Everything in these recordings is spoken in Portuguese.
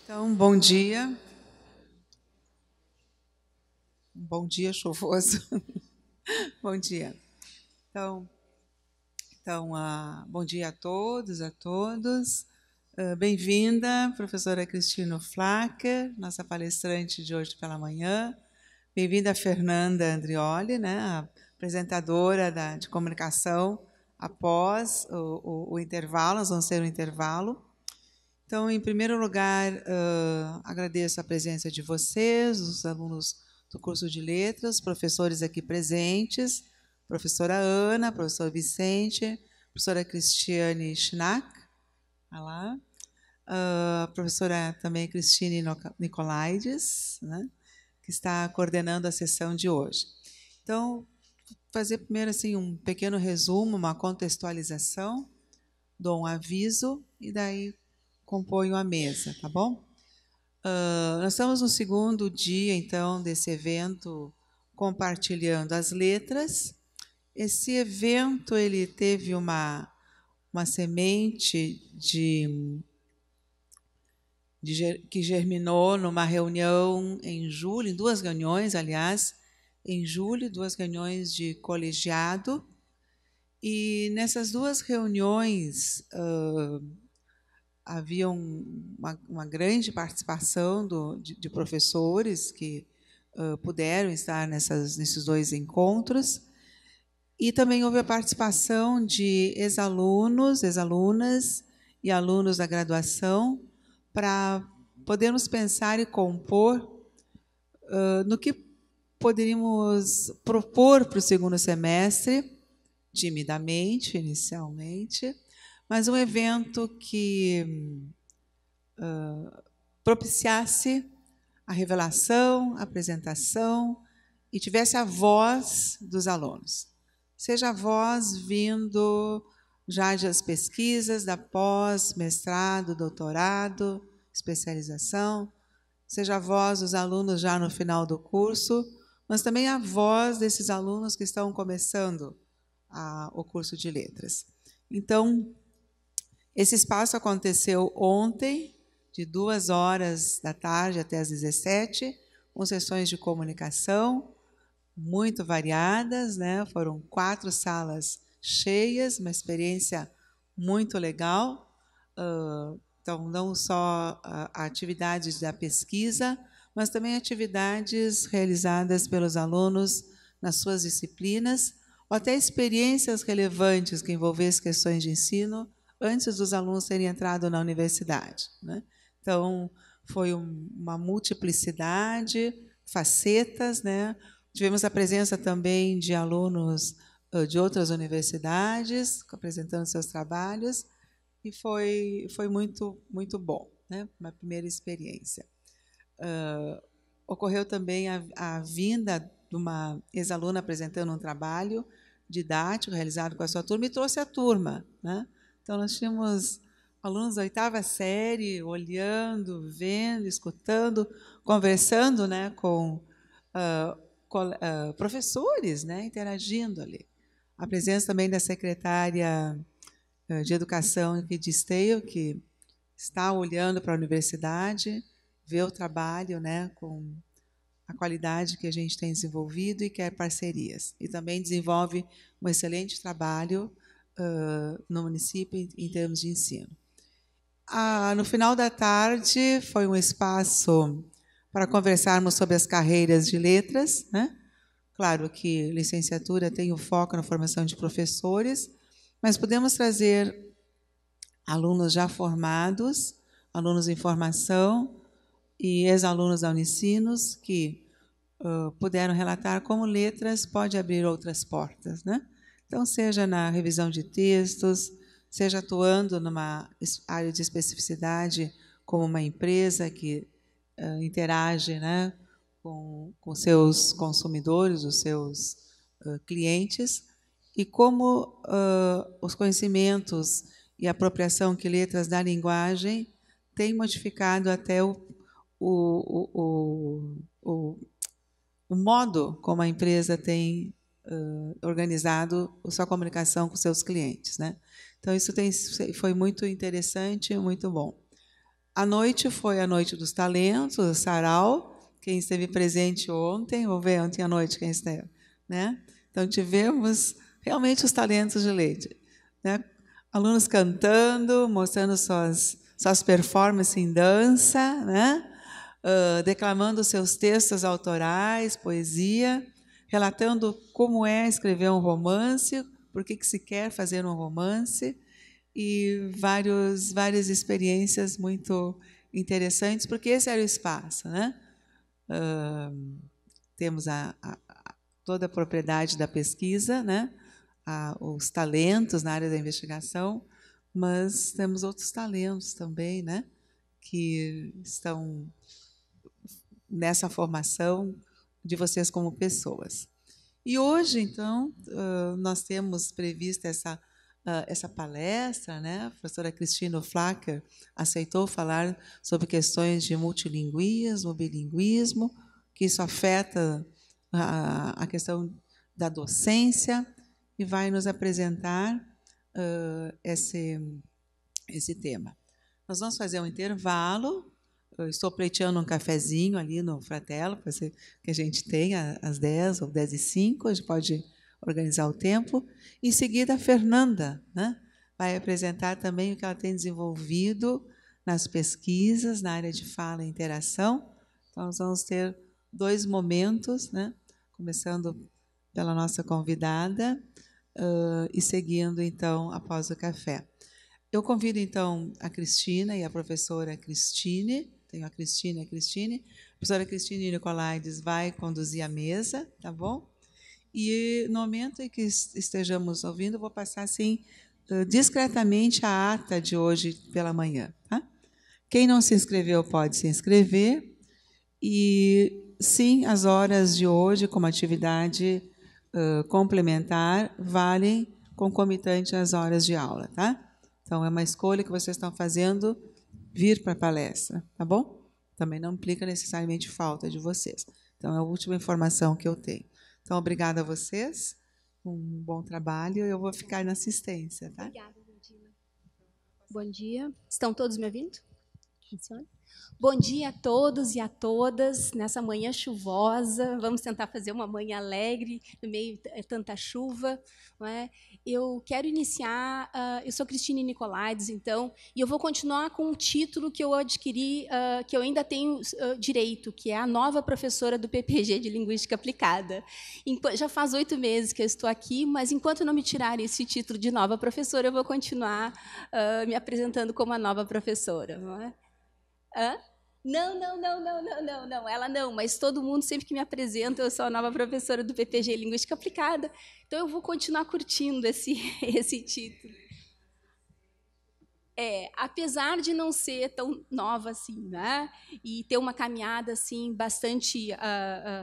Então, bom dia. Bom dia chuvoso. Bom dia. Bom dia a todos, a todos. Bem-vinda, professora Cristina Flacker, nossa palestrante de hoje pela manhã. Bem-vinda, Fernanda Andrioli, né, a apresentadora de comunicação após o intervalo. Nós vamos ter um intervalo. Então, em primeiro lugar, agradeço a presença de vocês, os alunos do curso de Letras, professores aqui presentes, professora Ana, professor Vicente, professora Cristiane Schnack, lá, professora também Cristine Nicolaides, né, que está coordenando a sessão de hoje. Então, fazer primeiro assim, um pequeno resumo, uma contextualização, dou um aviso e daí componho a mesa, tá bom? Nós estamos no segundo dia, então, desse evento Compartilhando as Letras. Esse evento ele teve uma semente que germinou numa reunião em julho, em duas reuniões, aliás, em julho, duas reuniões de colegiado. E nessas duas reuniões havia uma grande participação de professores que puderam estar nesses dois encontros, e também houve a participação de ex-alunos, ex-alunas e alunos da graduação para podermos pensar e compor no que poderíamos propor para o segundo semestre, timidamente, inicialmente, mas um evento que propiciasse a revelação, a apresentação e tivesse a voz dos alunos. Seja a voz vindo já das pesquisas, da pós, mestrado, doutorado, especialização, seja a voz dos alunos já no final do curso, mas também a voz desses alunos que estão começando o curso de letras. Então, esse espaço aconteceu ontem, de 14h até às 17h, com sessões de comunicação muito variadas, né? Foram 4 salas cheias, uma experiência muito legal. Então, não só atividades da pesquisa, mas também atividades realizadas pelos alunos nas suas disciplinas, ou até experiências relevantes que envolvessem questões de ensino antes dos alunos terem entrado na universidade, né? Então, foi uma multiplicidade, facetas, né? Tivemos a presença também de alunos de outras universidades apresentando seus trabalhos, e foi muito, muito bom, né? Uma primeira experiência. Ocorreu também a vinda de uma ex-aluna apresentando um trabalho didático realizado com a sua turma e trouxe a turma, né? Então, nós tínhamos alunos da 8ª série olhando, vendo, escutando, conversando, né, com professores, né, interagindo ali. A presença também da secretária de Educação aqui de Esteio, que está olhando para a universidade, vê o trabalho, né, com a qualidade que a gente tem desenvolvido e quer parcerias. E também desenvolve um excelente trabalho no município em termos de ensino. No final da tarde, foi um espaço para conversarmos sobre as carreiras de letras, né? Claro que licenciatura tem o foco na formação de professores, mas podemos trazer alunos já formados, alunos em formação e ex-alunos da Unicinos que puderam relatar como letras pode abrir outras portas, né? Então, seja na revisão de textos, seja atuando numa área de especificidade como uma empresa que interage, né, com seus consumidores, os seus clientes, e como os conhecimentos e a apropriação que letras da linguagem têm modificado até o modo como a empresa tem organizado a sua comunicação com seus clientes, né? Então, isso foi muito interessante, muito bom. A noite foi a Noite dos Talentos, o sarau. Quem esteve presente ontem, vou ver ontem à noite quem esteve, né? Então, tivemos realmente os talentos de Leide, né? Alunos cantando, mostrando suas performances em dança, né? Declamando seus textos autorais, poesia, relatando como é escrever um romance, por que se quer fazer um romance, e várias experiências muito interessantes, porque esse era o espaço, né? Temos toda a propriedade da pesquisa, né? Os talentos na área da investigação, mas temos outros talentos também, né? Que estão nessa formação de vocês como pessoas. E hoje, então, nós temos prevista essa palestra, né? A professora Cristina Flacker aceitou falar sobre questões de multilinguismo, bilinguismo, que isso afeta a questão da docência, e vai nos apresentar esse tema. Nós vamos fazer um intervalo. Eu estou pleiteando um cafezinho ali no Fratello, que a gente tem às 10 ou 10h05, a gente pode organizar o tempo. Em seguida, a Fernanda, né, vai apresentar também o que ela tem desenvolvido nas pesquisas, na área de fala e interação. Então, nós vamos ter 2 momentos, né, começando pela nossa convidada e seguindo, então, após o café. Eu convido, então, a Cristina e a professora Cristine. Tenho a Cristina e a Cristine. A professora Cristine Nicolaides vai conduzir a mesa, tá bom? E no momento em que estejamos ouvindo, vou passar, assim, discretamente a ata de hoje pela manhã. Tá? Quem não se inscreveu pode se inscrever. E, sim, as horas de hoje, como atividade complementar, valem concomitante às horas de aula. Tá? Então, é uma escolha que vocês estão fazendo vir para a palestra, tá bom? Também não implica necessariamente falta de vocês. Então, é a última informação que eu tenho. Então, obrigada a vocês, um bom trabalho, eu vou ficar na assistência, tá? Obrigada, Regina. Bom dia. Estão todos me ouvindo? Funciona? Bom dia a todos e a todas, nessa manhã chuvosa. Vamos tentar fazer uma manhã alegre, no meio de tanta chuva. Não é? Eu quero iniciar, eu sou Cristine Nicolaides, então, e eu vou continuar com um título que eu adquiri, que eu ainda tenho direito, que é a nova professora do PPG de Linguística Aplicada. Já faz 8 meses que eu estou aqui, mas enquanto não me tirarem esse título de nova professora, eu vou continuar me apresentando como a nova professora. Não é? Hã? Não, ela não, mas todo mundo, sempre que me apresenta, eu sou a nova professora do PPG Linguística Aplicada, então eu vou continuar curtindo esse título. Apesar de não ser tão nova assim, né? E ter uma caminhada assim, bastante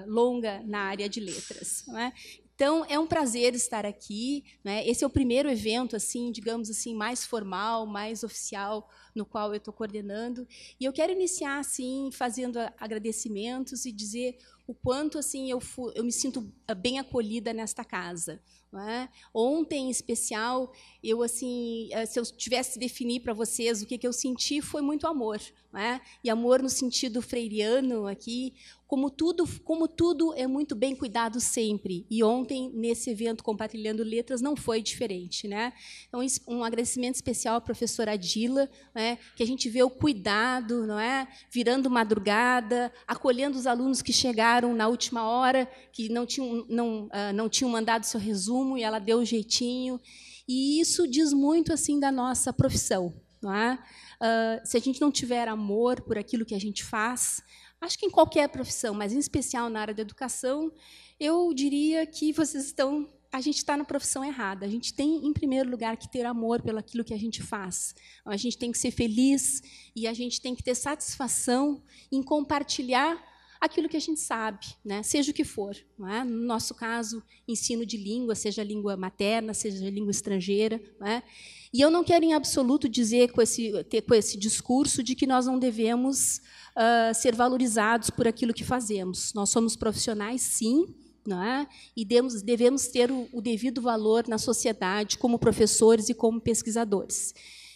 longa na área de letras. Né? Então, é um prazer estar aqui. Né? Esse é o primeiro evento, assim, digamos assim, mais formal, mais oficial, no qual eu estou coordenando. E eu quero iniciar assim, fazendo agradecimentos e dizer o quanto assim, eu me sinto bem acolhida nesta casa. Não é? Ontem, em especial, eu assim, se eu tivesse que definir para vocês o que eu senti, foi muito amor. Não é? E amor no sentido freiriano aqui, como tudo é muito bem cuidado sempre. E ontem, nesse evento Compartilhando Letras, não foi diferente. Né? Então, um agradecimento especial à professora Adila, né? Que a gente vê o cuidado, não é? Virando madrugada, acolhendo os alunos que chegaram na última hora, que não tinham mandado seu resumo, e ela deu um jeitinho. E isso diz muito assim da nossa profissão. Não é? Se a gente não tiver amor por aquilo que a gente faz, acho que em qualquer profissão, mas em especial na área da educação, eu diria que a gente está na profissão errada. A gente tem, em primeiro lugar, que ter amor pelo aquilo que a gente faz. A gente tem que ser feliz e a gente tem que ter satisfação em compartilhar aquilo que a gente sabe, né? Seja o que for. Não é? No nosso caso, ensino de língua, seja língua materna, seja língua estrangeira. Não é? E eu não quero, em absoluto, dizer com esse discurso de que nós não devemos ser valorizados por aquilo que fazemos. Nós somos profissionais, sim, não é? E devemos ter o devido valor na sociedade como professores e como pesquisadores.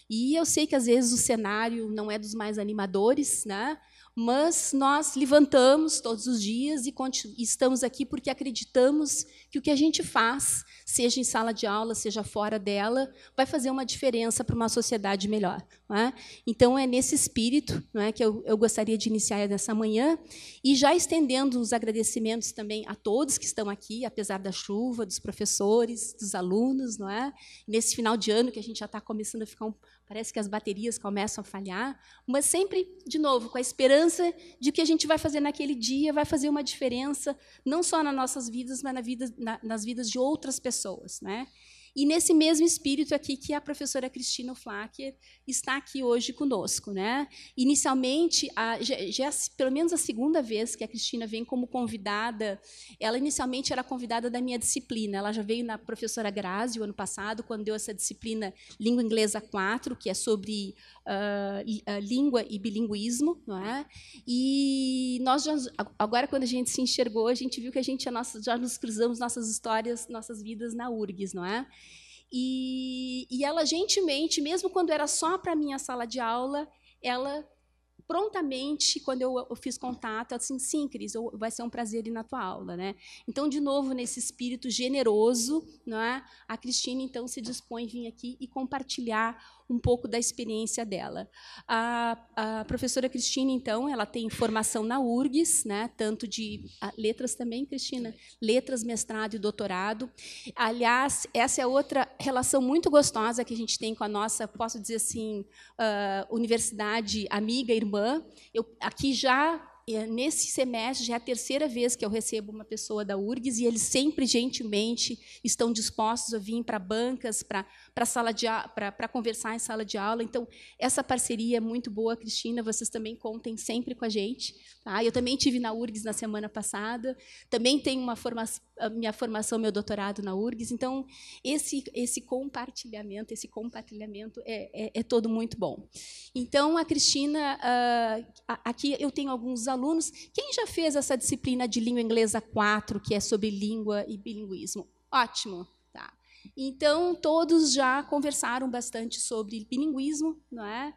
E eu sei que, às vezes, o cenário não é dos mais animadores, né? Mas nós levantamos todos os dias e estamos aqui porque acreditamos que o que a gente faz, seja em sala de aula, seja fora dela, vai fazer uma diferença para uma sociedade melhor. Não é? Então, é nesse espírito, não é, que eu gostaria de iniciar nessa manhã, e já estendendo os agradecimentos também a todos que estão aqui, apesar da chuva, dos professores, dos alunos, não é? Nesse final de ano que a gente já está começando a ficar parece que as baterias começam a falhar, mas sempre, de novo, com a esperança de que a gente vai fazer naquele dia, vai fazer uma diferença, não só nas nossas vidas, mas nas vidas de outras pessoas, né? E nesse mesmo espírito aqui que a professora Cristina Flacker está aqui hoje conosco, né? Inicialmente, já é pelo menos a segunda vez que a Cristina vem como convidada. Ela inicialmente era convidada da minha disciplina. Ela já veio na professora Grazi o ano passado, quando deu essa disciplina Língua Inglesa 4, que é sobre língua e bilinguismo, não é? E nós agora, quando a gente se enxergou, a gente viu que a gente já nos cruzamos nossas histórias, nossas vidas na URGS, não é? E ela gentilmente, mesmo quando era só para a minha sala de aula, ela prontamente, quando eu fiz contato, ela disse assim, sim, Cris, vai ser um prazer ir na tua aula, né? Então, de novo, nesse espírito generoso, não é? A Cristina, então, se dispõe a vir aqui e compartilhar um pouco da experiência dela. A professora Cristina, então, ela tem formação na URGS, né? Tanto de letras também, Cristina? Letras, mestrado e doutorado. Aliás, essa é outra relação muito gostosa que a gente tem com a nossa, posso dizer assim, universidade amiga, irmã. Eu aqui já nesse semestre, já é a terceira vez que eu recebo uma pessoa da URGS, e eles sempre, gentilmente, estão dispostos a vir para bancas, para conversar em sala de aula. Então, essa parceria é muito boa, Cristina, vocês também contem sempre com a gente. Tá? Eu também estive na URGS na semana passada, também tenho minha formação, meu doutorado na URGS, então, esse compartilhamento é todo muito bom. Então, a Cristina, aqui eu tenho alguns alunos. Quem já fez essa disciplina de Língua Inglesa 4, que é sobre língua e bilinguismo? Ótimo. Tá. Então, todos já conversaram bastante sobre bilinguismo, não é?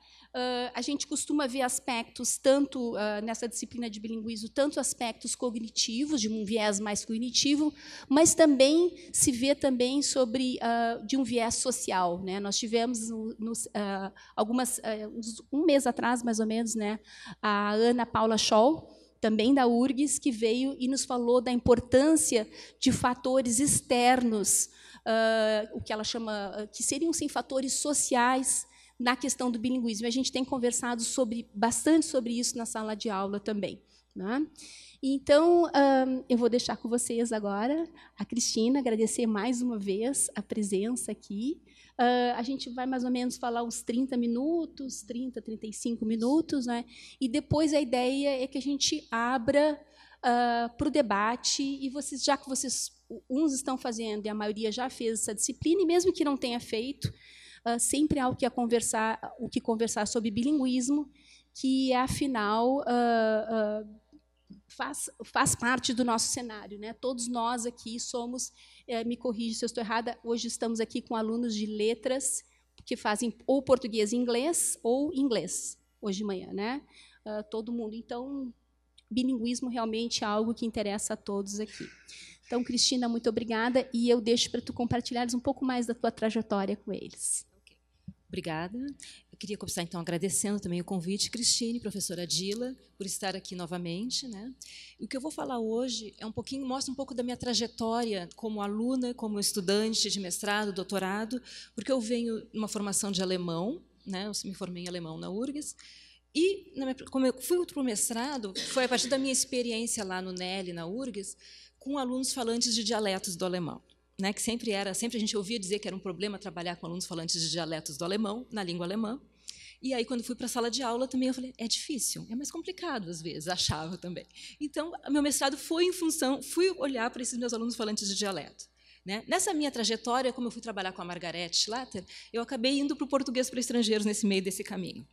A gente costuma ver aspectos, tanto nessa disciplina de bilinguismo, tanto aspectos cognitivos, de um viés mais cognitivo, mas também se vê também sobre de um viés social, né? Nós tivemos um mês atrás, mais ou menos, né, a Ana Paula Scholl, também da URGS, que veio e nos falou da importância de fatores externos, o que ela chama, que seriam sim fatores sociais na questão do bilinguismo. A gente tem conversado bastante sobre isso na sala de aula também, né? Então, eu vou deixar com vocês agora a Cristina, agradecer mais uma vez a presença aqui. A gente vai mais ou menos falar uns 30 minutos, 30, 35 minutos, né? E depois a ideia é que a gente abra para o debate, e vocês, já que uns estão fazendo e a maioria já fez essa disciplina, e mesmo que não tenha feito, sempre há o que conversar sobre bilinguismo, que, afinal, faz parte do nosso cenário, né? Todos nós aqui somos, me corrija se eu estou errada, hoje estamos aqui com alunos de letras que fazem ou português e inglês, ou inglês, hoje de manhã, né? Todo mundo. Então, bilinguismo realmente é algo que interessa a todos aqui. Então, Cristina, muito obrigada, e eu deixo para tu compartilhares um pouco mais da tua trajetória com eles. Obrigada. Eu queria começar, então, agradecendo também o convite, Cristine, professora Dila, por estar aqui novamente, né? E o que eu vou falar hoje mostra um pouco da minha trajetória como aluna, como estudante de mestrado, doutorado, porque eu venho de uma formação de alemão, né? Eu me formei em alemão na URGS, e, como eu fui para o mestrado, foi a partir da minha experiência lá no NEL, na URGS, com alunos falantes de dialetos do alemão. Né, que sempre a gente ouvia dizer que era um problema trabalhar com alunos falantes de dialetos do alemão, na língua alemã. E aí, quando fui para a sala de aula, também eu falei, é difícil, é mais complicado, às vezes, achava também. Então, meu mestrado fui olhar para esses meus alunos falantes de dialeto. Né? Nessa minha trajetória, como eu fui trabalhar com a Margarete Schlatter, eu acabei indo para o português para estrangeiros nesse meio desse caminho.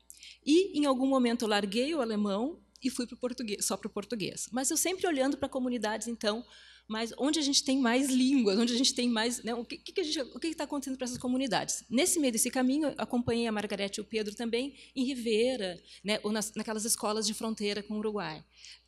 E, em algum momento, eu larguei o alemão e fui para o português, só para o português. Mas eu sempre olhando para comunidades, então, mas onde a gente tem mais línguas, onde a gente tem mais, né, o que está acontecendo para essas comunidades. Nesse meio desse caminho, eu acompanhei a Margarete e o Pedro também em Rivera, né, ou naquelas escolas de fronteira com o Uruguai.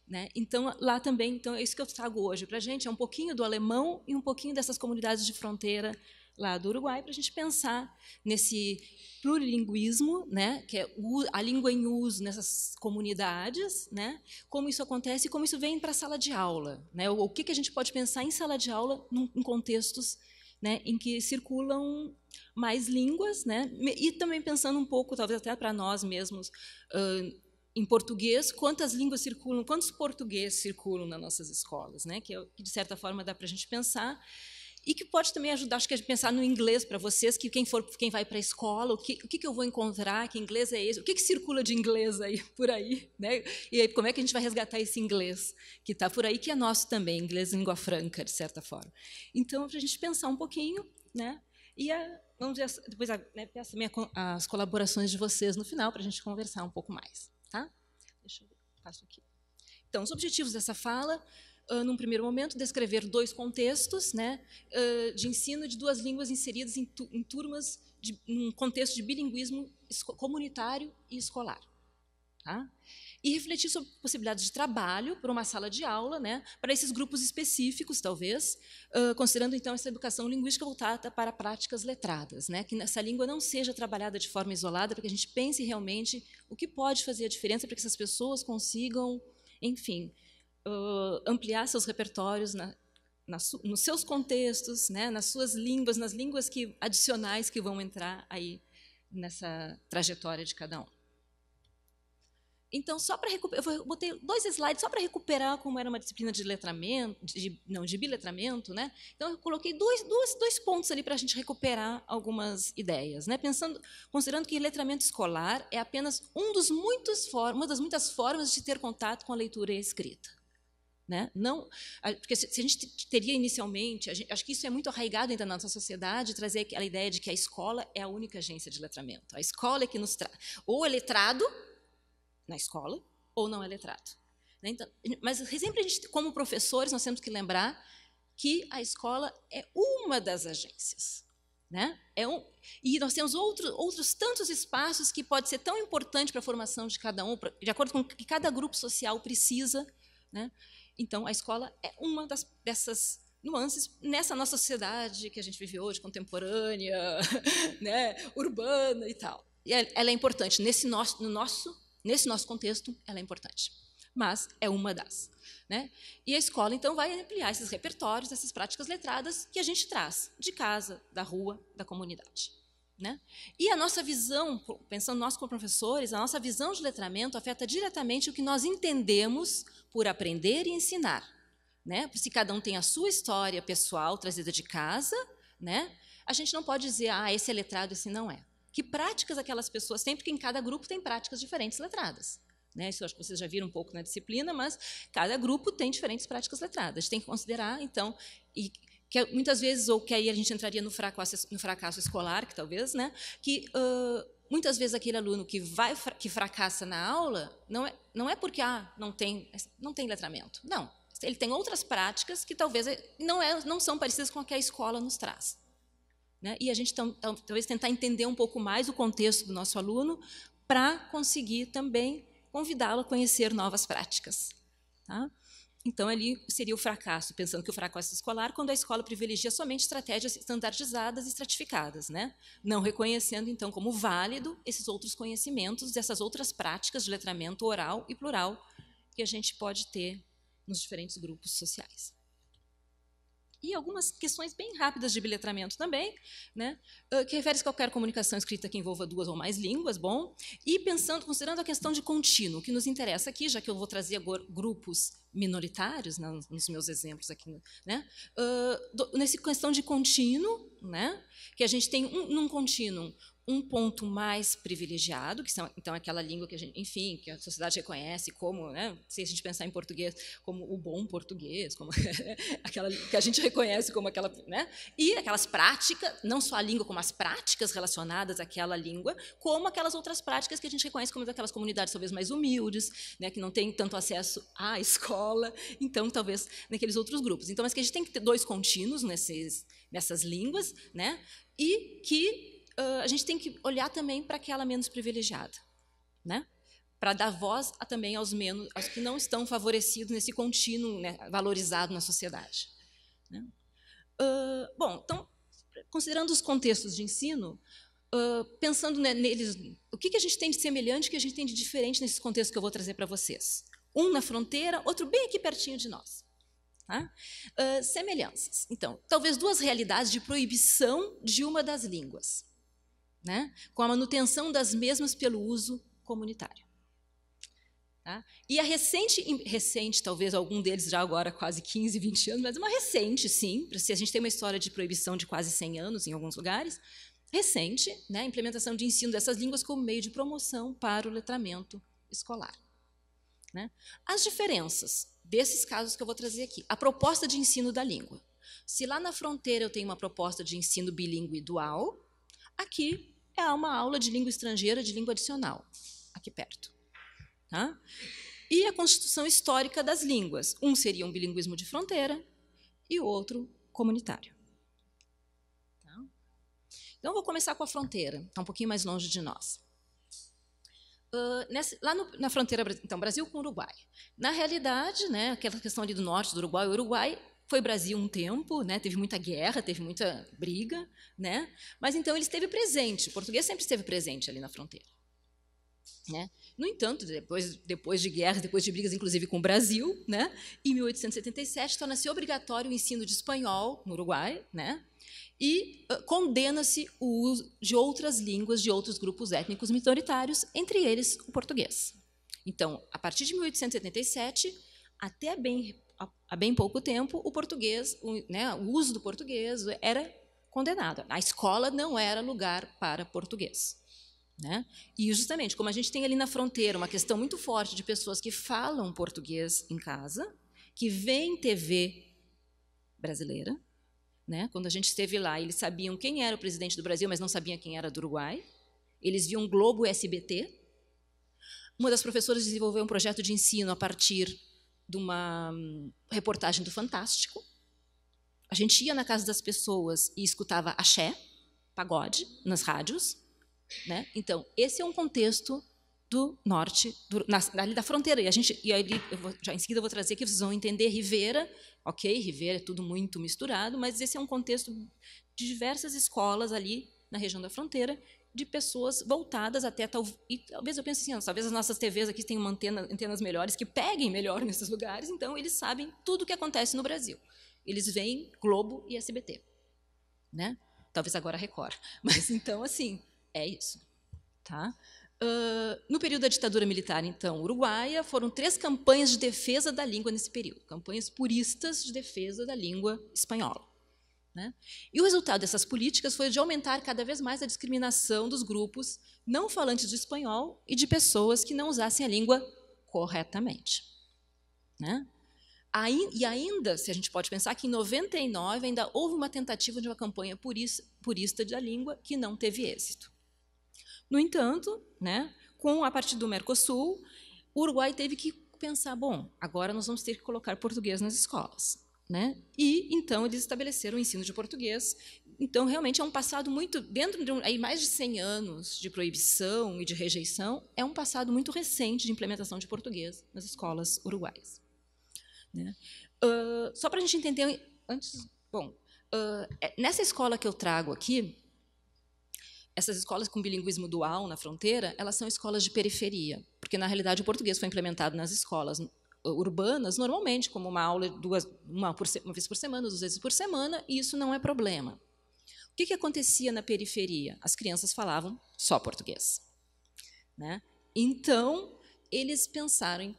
Né? Então, lá também, então, é isso que eu trago hoje para a gente, é um pouquinho do alemão e um pouquinho dessas comunidades de fronteira lá do Uruguai, para a gente pensar nesse plurilinguismo, né, que é a língua em uso nessas comunidades, né, como isso acontece e como isso vem para a sala de aula. Né, o que a gente pode pensar em sala de aula em contextos, né, em que circulam mais línguas, né, e também pensando um pouco, talvez até para nós mesmos, em português, quantas línguas circulam, quantos portugueses circulam nas nossas escolas, né? Que de certa forma dá para a gente pensar e que pode também ajudar, acho que a pensar no inglês para vocês, que quem vai para a escola, o que eu vou encontrar, que inglês é esse, o que circula de inglês aí por aí, né? E aí como é que a gente vai resgatar esse inglês que está por aí, que é nosso também, inglês língua franca de certa forma. Então para a gente pensar um pouquinho, né? E vamos ver depois, né, peço as colaborações de vocês no final para a gente conversar um pouco mais. Tá? Deixa eu ver, passo aqui. Então, os objetivos dessa fala, num primeiro momento, descrever 2 contextos, né, de ensino de 2 línguas inseridas em turmas, num contexto de bilinguismo comunitário e escolar. Tá? E refletir sobre possibilidades de trabalho por uma sala de aula, né, para esses grupos específicos, talvez, considerando, então, essa educação linguística voltada para práticas letradas, né, que essa língua não seja trabalhada de forma isolada, para que a gente pense realmente o que pode fazer a diferença para que essas pessoas consigam, enfim, ampliar seus repertórios nos seus contextos, né, nas suas línguas, nas línguas adicionais que vão entrar aí nessa trajetória de cada um. Então, só para recuperar, eu botei 2 slides só para recuperar como era uma disciplina de letramento, de biletramento, né? Então, eu coloquei dois pontos ali para a gente recuperar algumas ideias, né? Considerando que letramento escolar é apenas uma das muitas formas de ter contato com a leitura e a escrita. Né? Não, porque se a gente teria inicialmente, acho que isso é muito arraigado ainda na nossa sociedade, trazer aquela ideia de que a escola é a única agência de letramento. A escola é que nos traz, ou é letrado na escola, ou não é letrado. Né? Então, mas sempre a gente, como professores, nós temos que lembrar que a escola é uma das agências. Né? E nós temos outros tantos espaços que pode ser tão importante para a formação de cada um, de acordo com o que cada grupo social precisa. Né? Então, a escola é uma dessas nuances nessa nossa sociedade que a gente vive hoje, contemporânea, né? Urbana e tal. E ela é importante. Nesse nosso contexto, ela é importante. Mas é uma das. Né? E a escola, então, vai ampliar esses repertórios, essas práticas letradas que a gente traz de casa, da rua, da comunidade. Né? E a nossa visão, pensando nós como professores, a nossa visão de letramento afeta diretamente o que nós entendemos por aprender e ensinar. Né? Se cada um tem a sua história pessoal trazida de casa, né? A gente não pode dizer, esse é letrado, esse não é. Que práticas aquelas pessoas têm, porque em cada grupo tem práticas diferentes letradas. Né? Isso acho que vocês já viram um pouco na disciplina, mas cada grupo tem diferentes práticas letradas. A gente tem que considerar, então, que muitas vezes, ou que aí a gente entraria no fracasso escolar, que talvez, né? Que muitas vezes aquele aluno que fracassa na aula não é porque não tem letramento. Não, ele tem outras práticas que talvez não são parecidas com a que a escola nos traz. Né? E a gente talvez tentar entender um pouco mais o contexto do nosso aluno para conseguir também convidá-lo a conhecer novas práticas. Tá? Então, ali seria o fracasso, pensando que o fracasso escolar, quando a escola privilegia somente estratégias estandardizadas e estratificadas, né? Não reconhecendo, então, como válido esses outros conhecimentos, essas outras práticas de letramento oral e plural que a gente pode ter nos diferentes grupos sociais. E algumas questões bem rápidas de biletramento também, né, que refere-se a qualquer comunicação escrita que envolva 2 ou mais línguas, bom, e considerando a questão de contínuo, que nos interessa aqui, já que eu vou trazer agora grupos minoritários nos meus exemplos aqui, né, nessa questão de contínuo, né, que a gente tem num contínuo um ponto mais privilegiado, que são, então, aquela língua que a gente, enfim, que a sociedade reconhece como, né, se a gente pensar em português, como o bom português, como aquela que a gente reconhece como aquela, né, e aquelas práticas, não só a língua, como as práticas relacionadas àquela língua, como aquelas outras práticas que a gente reconhece como daquelas comunidades talvez mais humildes, né, que não têm tanto acesso à escola, então, talvez, naqueles outros grupos. Então, mas que a gente tem que ter 2 contínuos nessas línguas, né, e que a gente tem que olhar também para aquela menos privilegiada, né? Para dar voz também aos que não estão favorecidos nesse contínuo, né, valorizado na sociedade. Né? Bom, então, considerando os contextos de ensino, pensando neles, o que a gente tem de semelhante, o que a gente tem de diferente nesses contextos que eu vou trazer para vocês? Um na fronteira, outro bem aqui pertinho de nós. Tá? Semelhanças. Então, talvez 2 realidades de proibição de uma das línguas, né? Com a manutenção das mesmas pelo uso comunitário. Tá? E a recente, talvez algum deles já agora quase 15, 20 anos, mas uma recente, sim, se a gente tem uma história de proibição de quase 100 anos em alguns lugares, recente, né, a implementação de ensino dessas línguas como meio de promoção para o letramento escolar. Né? As diferenças desses casos que eu vou trazer aqui. A proposta de ensino da língua. Se lá na fronteira eu tenho uma proposta de ensino bilíngue dual, aqui é uma aula de língua estrangeira, de língua adicional, aqui perto. Tá? E a constituição histórica das línguas. Um seria um bilinguismo de fronteira e o outro comunitário. Tá? Então, eu vou começar com a fronteira, está um pouquinho mais longe de nós. Lá na fronteira, então, Brasil com Uruguai. Na realidade, né, aquela questão ali do norte do Uruguai, o Uruguai foi Brasil um tempo, né, teve muita guerra, teve muita briga, né, mas então ele esteve presente, o português sempre esteve presente ali na fronteira. Né? No entanto, depois de guerras, depois de brigas, inclusive com o Brasil, né, em 1877 torna-se obrigatório o ensino de espanhol no Uruguai, né, e condena-se o uso de outras línguas de outros grupos étnicos minoritários, entre eles o português. Então, a partir de 1877, até há bem pouco tempo, o português, né, o uso do português era condenado. A escola não era lugar para português. Né? E justamente, como a gente tem ali na fronteira uma questão muito forte de pessoas que falam português em casa, que veem TV brasileira, né? Quando a gente esteve lá, eles sabiam quem era o presidente do Brasil, mas não sabiam quem era do Uruguai. Eles viam Globo e SBT. Uma das professoras desenvolveu um projeto de ensino a partir de uma reportagem do Fantástico. A gente ia na casa das pessoas e escutava axé, pagode, nas rádios. Né? Então, esse é um contexto do norte, ali da fronteira. E ali, já em seguida eu vou trazer que vocês vão entender Rivera. Ok, Rivera é tudo muito misturado, mas esse é um contexto de diversas escolas ali na região da fronteira, de pessoas voltadas até, e talvez eu pense assim, talvez as nossas TVs aqui tenham antenas melhores, que peguem melhor nesses lugares, então eles sabem tudo o que acontece no Brasil. Eles veem Globo e SBT. Né? Talvez agora Record. Mas então, assim, é isso. Tá? No período da ditadura militar, então, uruguaia, foram 3 campanhas de defesa da língua nesse período, campanhas puristas de defesa da língua espanhola. Né? E o resultado dessas políticas foi de aumentar cada vez mais a discriminação dos grupos não falantes de espanhol e de pessoas que não usassem a língua corretamente. Né? E ainda, se a gente pode pensar que em 99 ainda houve uma tentativa de uma campanha purista da língua que não teve êxito. No entanto, né, a partir do Mercosul, o Uruguai teve que pensar, bom, agora nós vamos ter que colocar português nas escolas. Né? E, então, eles estabeleceram o ensino de português. Então, realmente, é um passado muito... Dentro de mais de 100 anos de proibição e de rejeição, é um passado muito recente de implementação de português nas escolas uruguaias. Né? Só para a gente entender... nessa escola que eu trago aqui, essas escolas com bilinguismo dual na fronteira, elas são escolas de periferia, porque, na realidade, o português foi implementado nas escolas urbanas, normalmente, como uma aula uma vez por semana, 2 vezes por semana, e isso não é problema. O que acontecia na periferia? As crianças falavam só português. Né? Então, eles pensaram em,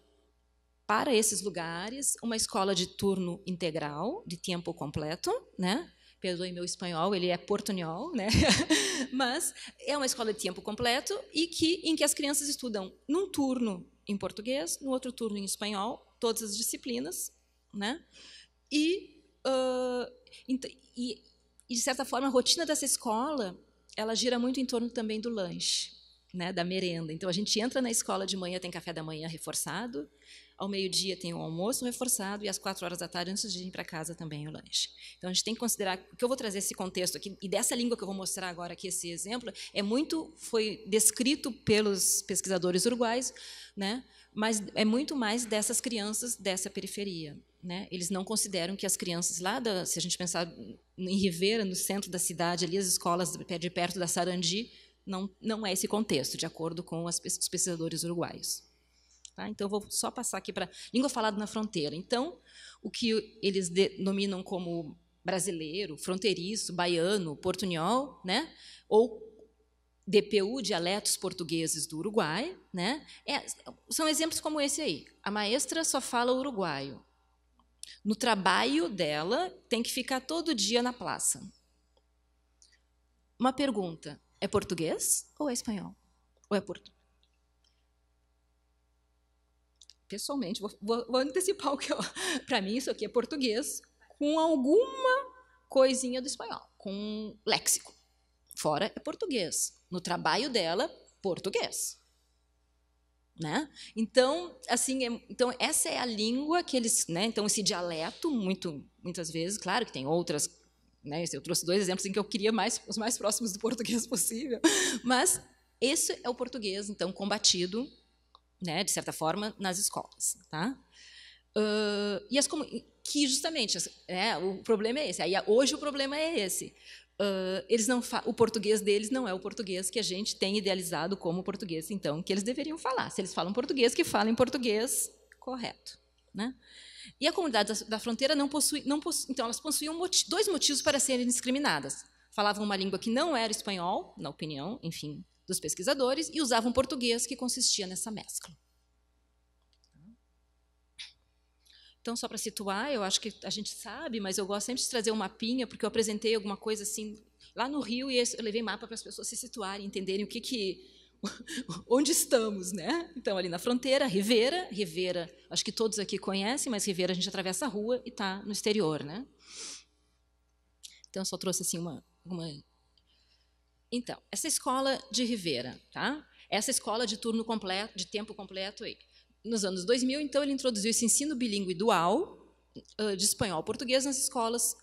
para esses lugares, uma escola de turno integral, de tempo completo, né? perdoem meu espanhol, ele é portunhol, né? Mas é uma escola de tempo completo em que as crianças estudam num turno em português, no outro turno em espanhol, todas as disciplinas, né? E de certa forma, a rotina dessa escola ela gira muito em torno também do lanche, né, da merenda. Então, a gente entra na escola de manhã, tem café da manhã reforçado, ao meio-dia tem o almoço reforçado e às 4 horas da tarde, antes de ir para casa, também o lanche. Então, a gente tem que considerar que eu vou trazer esse contexto aqui, e dessa língua que eu vou mostrar agora aqui, esse exemplo, foi descrito pelos pesquisadores uruguaios, né, mas é muito mais dessas crianças dessa periferia. Né? Eles não consideram que as crianças lá, se a gente pensar em Rivera, no centro da cidade, ali as escolas de perto da Sarandi, não é esse contexto, de acordo com os pesquisadores uruguaios. Tá? Então, eu vou só passar aqui para língua falada na fronteira. Então, o que eles denominam como brasileiro, fronteiriço, baiano, portunhol, né? Ou DPU, dialetos portugueses do Uruguai, né? São exemplos como esse aí. A maestra só fala uruguaio. No trabalho dela, tem que ficar todo dia na praça. Uma pergunta: é português ou é espanhol? Ou é português? Pessoalmente, vou antecipar o que para mim, isso aqui é português com alguma coisinha do espanhol, com léxico. Fora é português. No trabalho dela, português. Né? Então, assim, então essa é a língua que eles, né? Então esse dialeto muitas vezes, claro que tem outras, né? Eu trouxe 2 exemplos em que eu queria os mais próximos do português possível, mas esse é o português, então combatido, né? De certa forma, nas escolas, tá? Que justamente, o problema é esse. Aí hoje o problema é esse. O português deles não é o português que a gente tem idealizado como português, então, que eles deveriam falar. Se eles falam português, que falem português correto. Né? E a comunidade da fronteira não possui, então, elas possuíam 2 motivos para serem discriminadas. Falavam uma língua que não era espanhol, na opinião, enfim, dos pesquisadores, e usavam português, que consistia nessa mescla. Então, só para situar, eu acho que a gente sabe, mas eu gosto sempre de trazer um mapinha, porque eu apresentei alguma coisa assim lá no Rio, e eu levei mapa para as pessoas se situarem, entenderem onde estamos, né? Então, ali na fronteira, Rivera, acho que todos aqui conhecem, mas Rivera a gente atravessa a rua e está no exterior, né? Então, eu só trouxe assim uma... Então, essa escola de Rivera, tá? Essa escola de turno completo, de tempo completo aí. Nos anos 2000, então, ele introduziu esse ensino bilíngue dual de espanhol e português nas escolas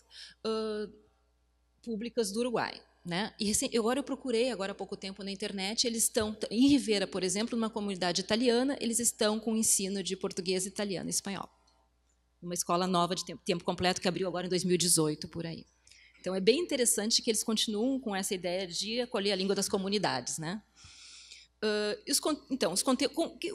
públicas do Uruguai. Né? E agora eu procurei, agora há pouco tempo na internet, eles estão, em Rivera, por exemplo, numa comunidade italiana, eles estão com o ensino de português, italiano e espanhol. Uma escola nova de tempo completo que abriu agora em 2018, por aí. Então, é bem interessante que eles continuam com essa ideia de acolher a língua das comunidades. Né? Então,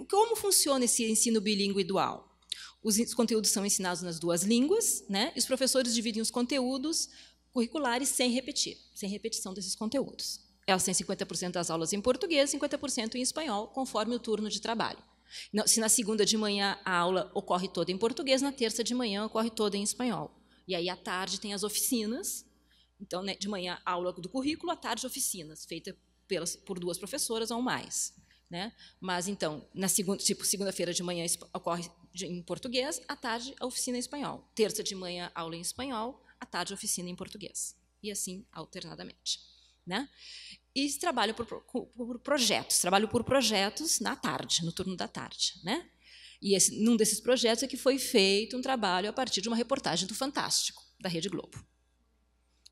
como funciona esse ensino bilíngue dual? Os conteúdos são ensinados nas 2 línguas, né? E os professores dividem os conteúdos curriculares sem repetição desses conteúdos. Elas têm 50% das aulas em português, 50% em espanhol, conforme o turno de trabalho. Se na segunda de manhã a aula ocorre toda em português, na terça de manhã ocorre toda em espanhol. E aí, à tarde, tem as oficinas. Então, né, de manhã, aula do currículo, à tarde, oficinas, feitas por 2 professoras ou mais. Né? Mas, então, segunda-feira de manhã ocorre em português, à tarde, a oficina em espanhol. Terça de manhã, aula em espanhol, à tarde, oficina em português. E assim, alternadamente. Né? E trabalho por projetos na tarde, no turno da tarde. Né? E num desses projetos é que foi feito um trabalho a partir de uma reportagem do Fantástico, da Rede Globo.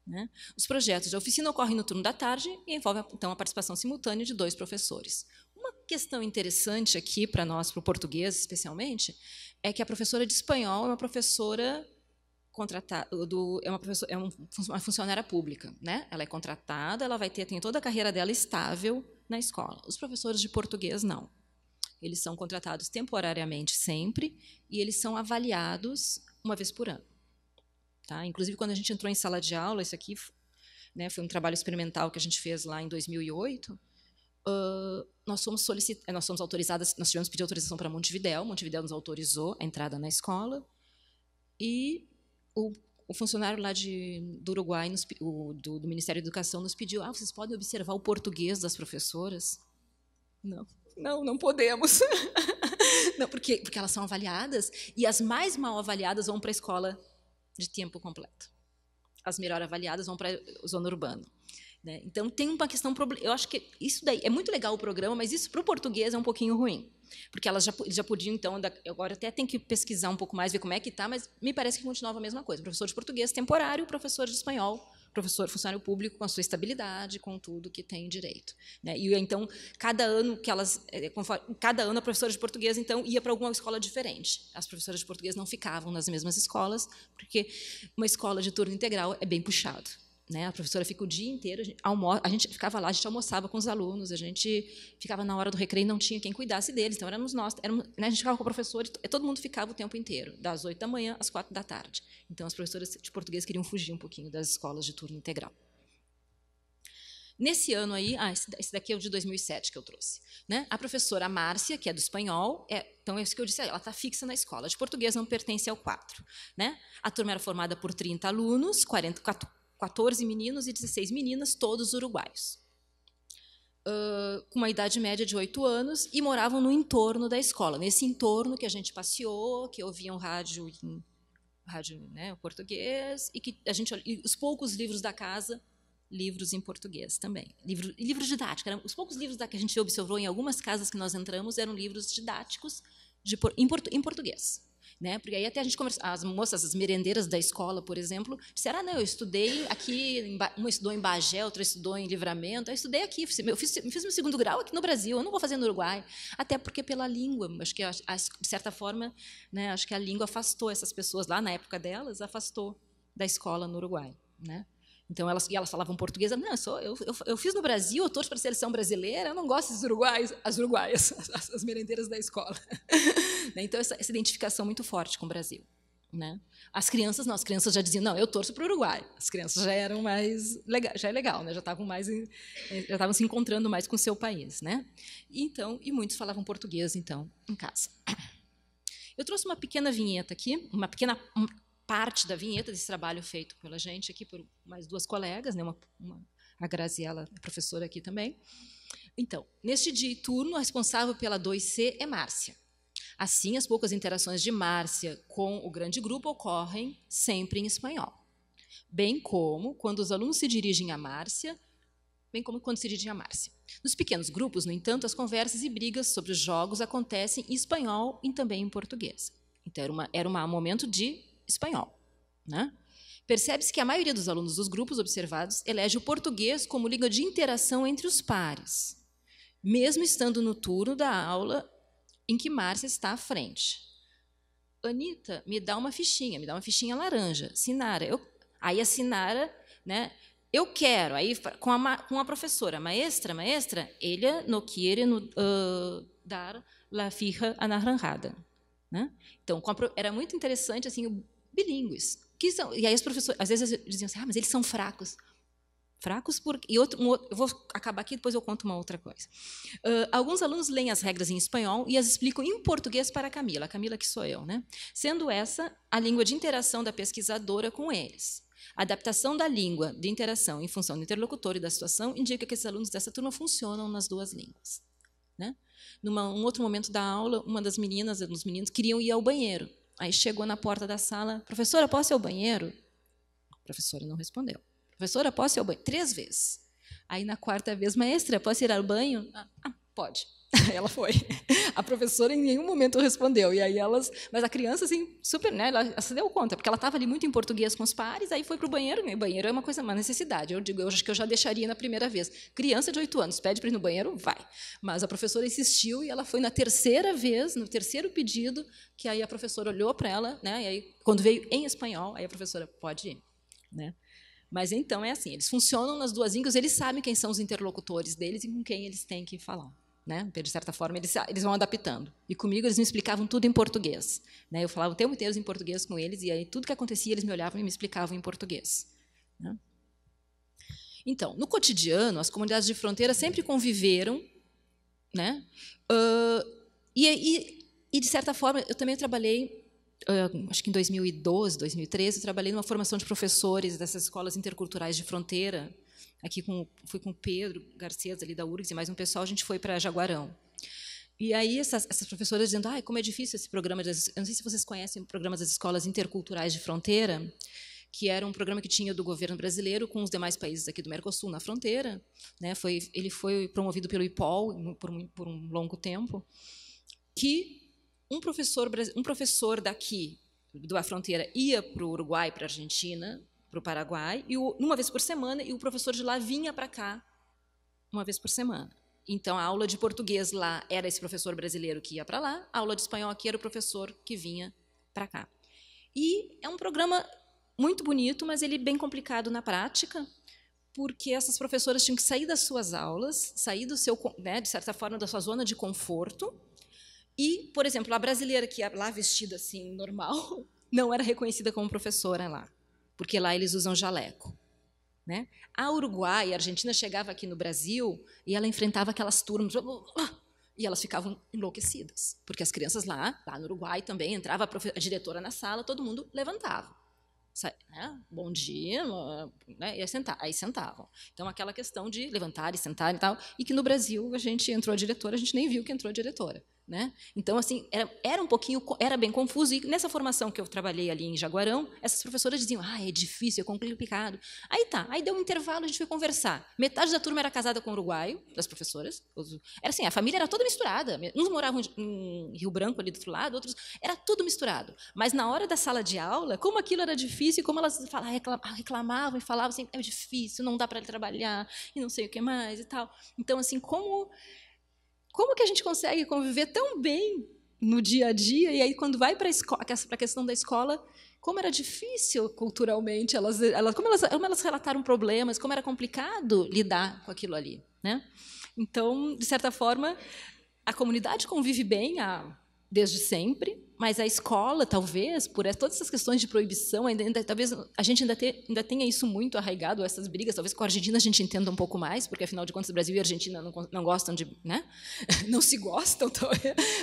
Né? Os projetos de oficina ocorrem no turno da tarde e envolvem, então, a participação simultânea de 2 professores. Uma questão interessante aqui para nós, para o português especialmente, é que a professora de espanhol é uma professora contratada, é uma funcionária pública. Né? Ela é contratada, ela tem toda a carreira dela estável na escola. Os professores de português, não. Eles são contratados temporariamente sempre e eles são avaliados uma vez por ano. Tá? Inclusive, quando a gente entrou em sala de aula, isso aqui, né, foi um trabalho experimental que a gente fez lá em 2008, nós fomos autorizadas, nós tivemos que pedir autorização para Montevidéu nos autorizou a entrada na escola, e o funcionário lá do Uruguai, do Ministério da Educação, nos pediu: vocês podem observar o português das professoras? Não podemos. Não, porque elas são avaliadas, e as mais mal avaliadas vão para a escola de tempo completo. As melhor avaliadas vão para a zona urbana. Né? Então, tem uma questão... Eu acho que isso daí... É muito legal o programa, mas isso, para o português, é um pouquinho ruim. Porque eles já podiam, então... Agora até tem que pesquisar um pouco mais, ver como é que está, mas me parece que continuava a mesma coisa. Professor de português temporário, professor de espanhol, professor funcionário público com a sua estabilidade, com tudo que tem direito. Né? E, então, cada ano a professora de português, então, ia para alguma escola diferente. As professoras de português não ficavam nas mesmas escolas, porque uma escola de turno integral é bem puxado. Né? A professora fica o dia inteiro, a gente ficava lá, a gente almoçava com os alunos, a gente ficava na hora do recreio, não tinha quem cuidasse deles, então éramos nós, né? A gente ficava com o professor e todo mundo ficava o tempo inteiro, das 8 da manhã às 4 da tarde. Então, as professoras de português queriam fugir um pouquinho das escolas de turno integral. Nesse ano aí, esse daqui é o de 2007 que eu trouxe. Né? A professora Márcia, que é do espanhol, então é isso que eu disse, ela está fixa na escola. De português não pertence ao quadro. Né? A turma era formada por 30 alunos, 14 meninos e 16 meninas, todos uruguaios, com uma idade média de 8 anos, e moravam no entorno da escola. Nesse entorno que a gente passeou, que ouviam rádio né, português, e que e os poucos livros da casa, livros em português também. Livros didáticos. Os poucos livros que a gente observou em algumas casas que nós entramos eram livros didáticos em português. Né? Porque aí até a gente as moças, as merendeiras da escola, por exemplo, disseram: não, eu estudei aqui, uma estudou em Bagé, outra estudou em Livramento, eu estudei aqui, eu fiz meu segundo grau aqui no Brasil, eu não vou fazer no Uruguai, até porque pela língua, acho que de certa forma, né, acho que a língua afastou essas pessoas lá na época delas, afastou da escola no Uruguai, né? Então, elas falavam português. Não, eu fiz no Brasil, eu torço para a seleção brasileira, eu não gosto dos uruguaios, as uruguaias, as merendeiras da escola. Então, essa identificação muito forte com o Brasil. Né? As crianças não, as crianças já diziam: não, eu torço para o Uruguai. As crianças já eram mais já é legal, né? Já estavam se encontrando mais com o seu país, né? E muitos falavam português, então, em casa. Eu trouxe uma pequena vinheta aqui, uma pequena parte da vinheta desse trabalho feito pela gente aqui, por mais 2 colegas, né? A Graziela, professora aqui também. Então, neste dia e turno, a responsável pela 2C é Márcia. Assim, as poucas interações de Márcia com o grande grupo ocorrem sempre em espanhol. Bem como quando os alunos se dirigem a Márcia, Nos pequenos grupos, no entanto, as conversas e brigas sobre os jogos acontecem em espanhol e também em português. Então, era um momento de espanhol. Né? Percebe-se que a maioria dos alunos dos grupos observados elege o português como língua de interação entre os pares, mesmo estando no turno da aula em que Márcia está à frente. Anita, me dá uma fichinha laranja. Sinara, aí a Sinara, né, eu quero, aí com a professora, maestra, ella no quiere dar la fija anaranjada. Né? Então, era muito interessante, assim, bilíngues. E aí os professores, às vezes, diziam assim: mas eles são fracos. Fracos porque... eu vou acabar aqui, depois eu conto uma outra coisa. Alguns alunos leem as regras em espanhol e as explicam em português para a Camila que sou eu, né? Sendo essa a língua de interação da pesquisadora com eles. A adaptação da língua de interação em função do interlocutor e da situação indica que esses alunos dessa turma funcionam nas 2 línguas. Né? Um outro momento da aula, uma das meninas, dos meninos, queriam ir ao banheiro. Aí chegou na porta da sala: professora, posso ir ao banheiro? A professora não respondeu. Professora, posso ir ao banheiro? 3 vezes. Aí, na 4ª vez: maestra, posso ir ao banho? Pode. Aí ela foi. A professora em nenhum momento respondeu. E aí mas a criança, assim, super, né? Ela se deu conta, porque ela estava ali muito em português com os pares, aí foi para o banheiro. E o banheiro é uma necessidade. Eu acho que eu já deixaria na primeira vez. Criança de 8 anos, pede para ir no banheiro, vai. Mas a professora insistiu e ela foi na 3ª vez, no 3º pedido, que aí a professora olhou para ela, né? E aí, quando veio em espanhol, aí a professora: pode ir. Né? Mas então é assim, eles funcionam nas 2 línguas, eles sabem quem são os interlocutores deles e com quem eles têm que falar. Né? De certa forma, eles vão adaptando. E comigo, eles me explicavam tudo em português. Né? Eu falava o tempo inteiro em português com eles, e aí tudo que acontecia, eles me olhavam e me explicavam em português. Né? Então, no cotidiano, as comunidades de fronteira sempre conviveram, né? De certa forma, eu também trabalhei acho que em 2012, 2013, eu trabalhei numa formação de professores dessas escolas interculturais de fronteira. Aqui fui com o Pedro Garcês, ali da URGS, e mais um pessoal, a gente foi para Jaguarão. E aí essas professoras dizendo, como é difícil esse programa, eu não sei se vocês conhecem o programa das escolas interculturais de fronteira, que era um programa que tinha do governo brasileiro com os demais países aqui do Mercosul na fronteira, né? Ele foi promovido pelo IPOL por um longo tempo, que um professor daqui da fronteira ia para o Uruguai, para a Argentina, para o Paraguai, uma vez por semana, e o professor de lá vinha para cá uma vez por semana. Então, a aula de português lá era esse professor brasileiro que ia para lá, a aula de espanhol aqui era o professor que vinha para cá. E é um programa muito bonito, mas ele bem complicado na prática, porque essas professoras tinham que sair das suas aulas, sair do seu, né, de certa forma, da sua zona de conforto. E, por exemplo, a brasileira que ia lá vestida assim, normal, não era reconhecida como professora lá, porque lá eles usam jaleco. Né? A Uruguai, a Argentina chegava aqui no Brasil e ela enfrentava aquelas turmas e elas ficavam enlouquecidas, porque as crianças lá no Uruguai também, entrava a diretora na sala, todo mundo levantava. Né? Bom dia, né? E aí sentavam. Então, aquela questão de levantar e sentar e tal, e que no Brasil a gente entrou a diretora, a gente nem viu que entrou a diretora. Né? Então, assim, era bem confuso, e nessa formação que eu trabalhei ali em Jaguarão, essas professoras diziam, é difícil, é complicado. Aí deu um intervalo, a gente foi conversar. Metade da turma era casada com uruguaio, das professoras. Era assim, a família era toda misturada. Uns moravam em Rio Branco, ali do outro lado, outros... Era tudo misturado. Mas, na hora da sala de aula, como aquilo era difícil, como elas reclamavam e falavam assim, é difícil, não dá para trabalhar, e não sei o que mais e tal. Então, assim, como que a gente consegue conviver tão bem no dia a dia, e aí, quando vai para a questão da escola, como era difícil culturalmente, como elas relataram problemas, como era complicado lidar com aquilo ali. Né? Então, de certa forma, a comunidade convive bem desde sempre, mas a escola, talvez, por todas essas questões de proibição, talvez a gente ainda tenha isso muito arraigado, essas brigas. Talvez com a Argentina a gente entenda um pouco mais, porque, afinal de contas, o Brasil e a Argentina não gostam de... Né? Não se gostam.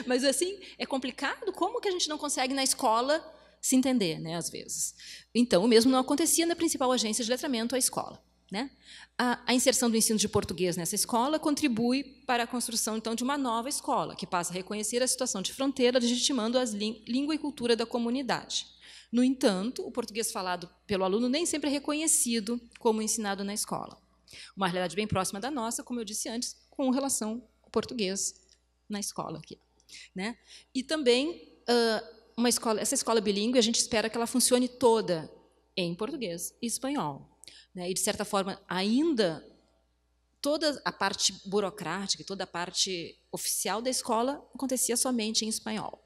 Mas, assim, é complicado. Como que a gente não consegue, na escola, se entender, né, às vezes? Então, o mesmo não acontecia na principal agência de letramento, a escola. Né? A inserção do ensino de português nessa escola contribui para a construção, então, de uma nova escola, que passa a reconhecer a situação de fronteira, legitimando a língua e cultura da comunidade. No entanto, o português falado pelo aluno nem sempre é reconhecido como ensinado na escola. Uma realidade bem próxima da nossa, como eu disse antes, com relação ao português na escola aqui. Né? E também, essa escola bilíngue, a gente espera que ela funcione toda em português e espanhol. E, de certa forma, ainda toda a parte burocrática, toda a parte oficial da escola acontecia somente em espanhol.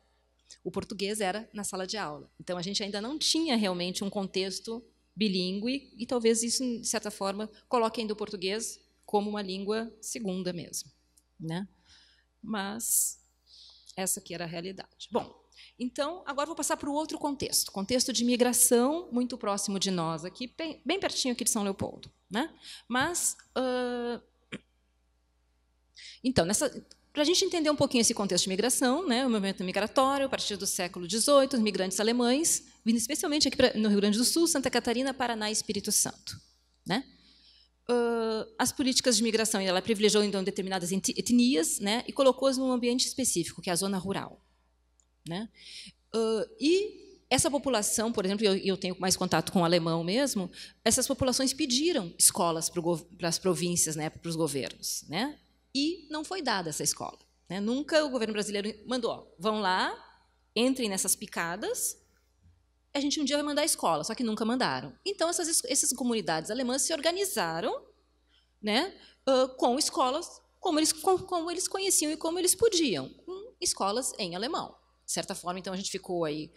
O português era na sala de aula. Então, a gente ainda não tinha realmente um contexto bilíngue, e talvez isso, de certa forma, coloque ainda o português como uma língua segunda mesmo. Né? Mas essa aqui era a realidade. Bom, então, agora vou passar para o outro contexto de imigração, muito próximo de nós, aqui, bem pertinho aqui de São Leopoldo. Né? Mas, então, para a gente entender um pouquinho esse contexto de imigração, né, o movimento migratório, a partir do século XVIII, os migrantes alemães, vindo especialmente aqui no Rio Grande do Sul, Santa Catarina, Paraná e Espírito Santo. Né? As políticas de imigração, ela privilegiou, então, determinadas etnias, né, e colocou-as num ambiente específico, que é a zona rural. Né? E essa população, por exemplo, eu tenho mais contato com o alemão mesmo, essas populações pediram escolas para as províncias, né, para os governos. Né? E não foi dada essa escola. Né? Nunca o governo brasileiro mandou, vão lá, entrem nessas picadas, a gente um dia vai mandar a escola, só que nunca mandaram. Então, essas comunidades alemãs se organizaram, né, com escolas como eles conheciam e como eles podiam, com escolas em alemão. De certa forma, então, a gente ficou aí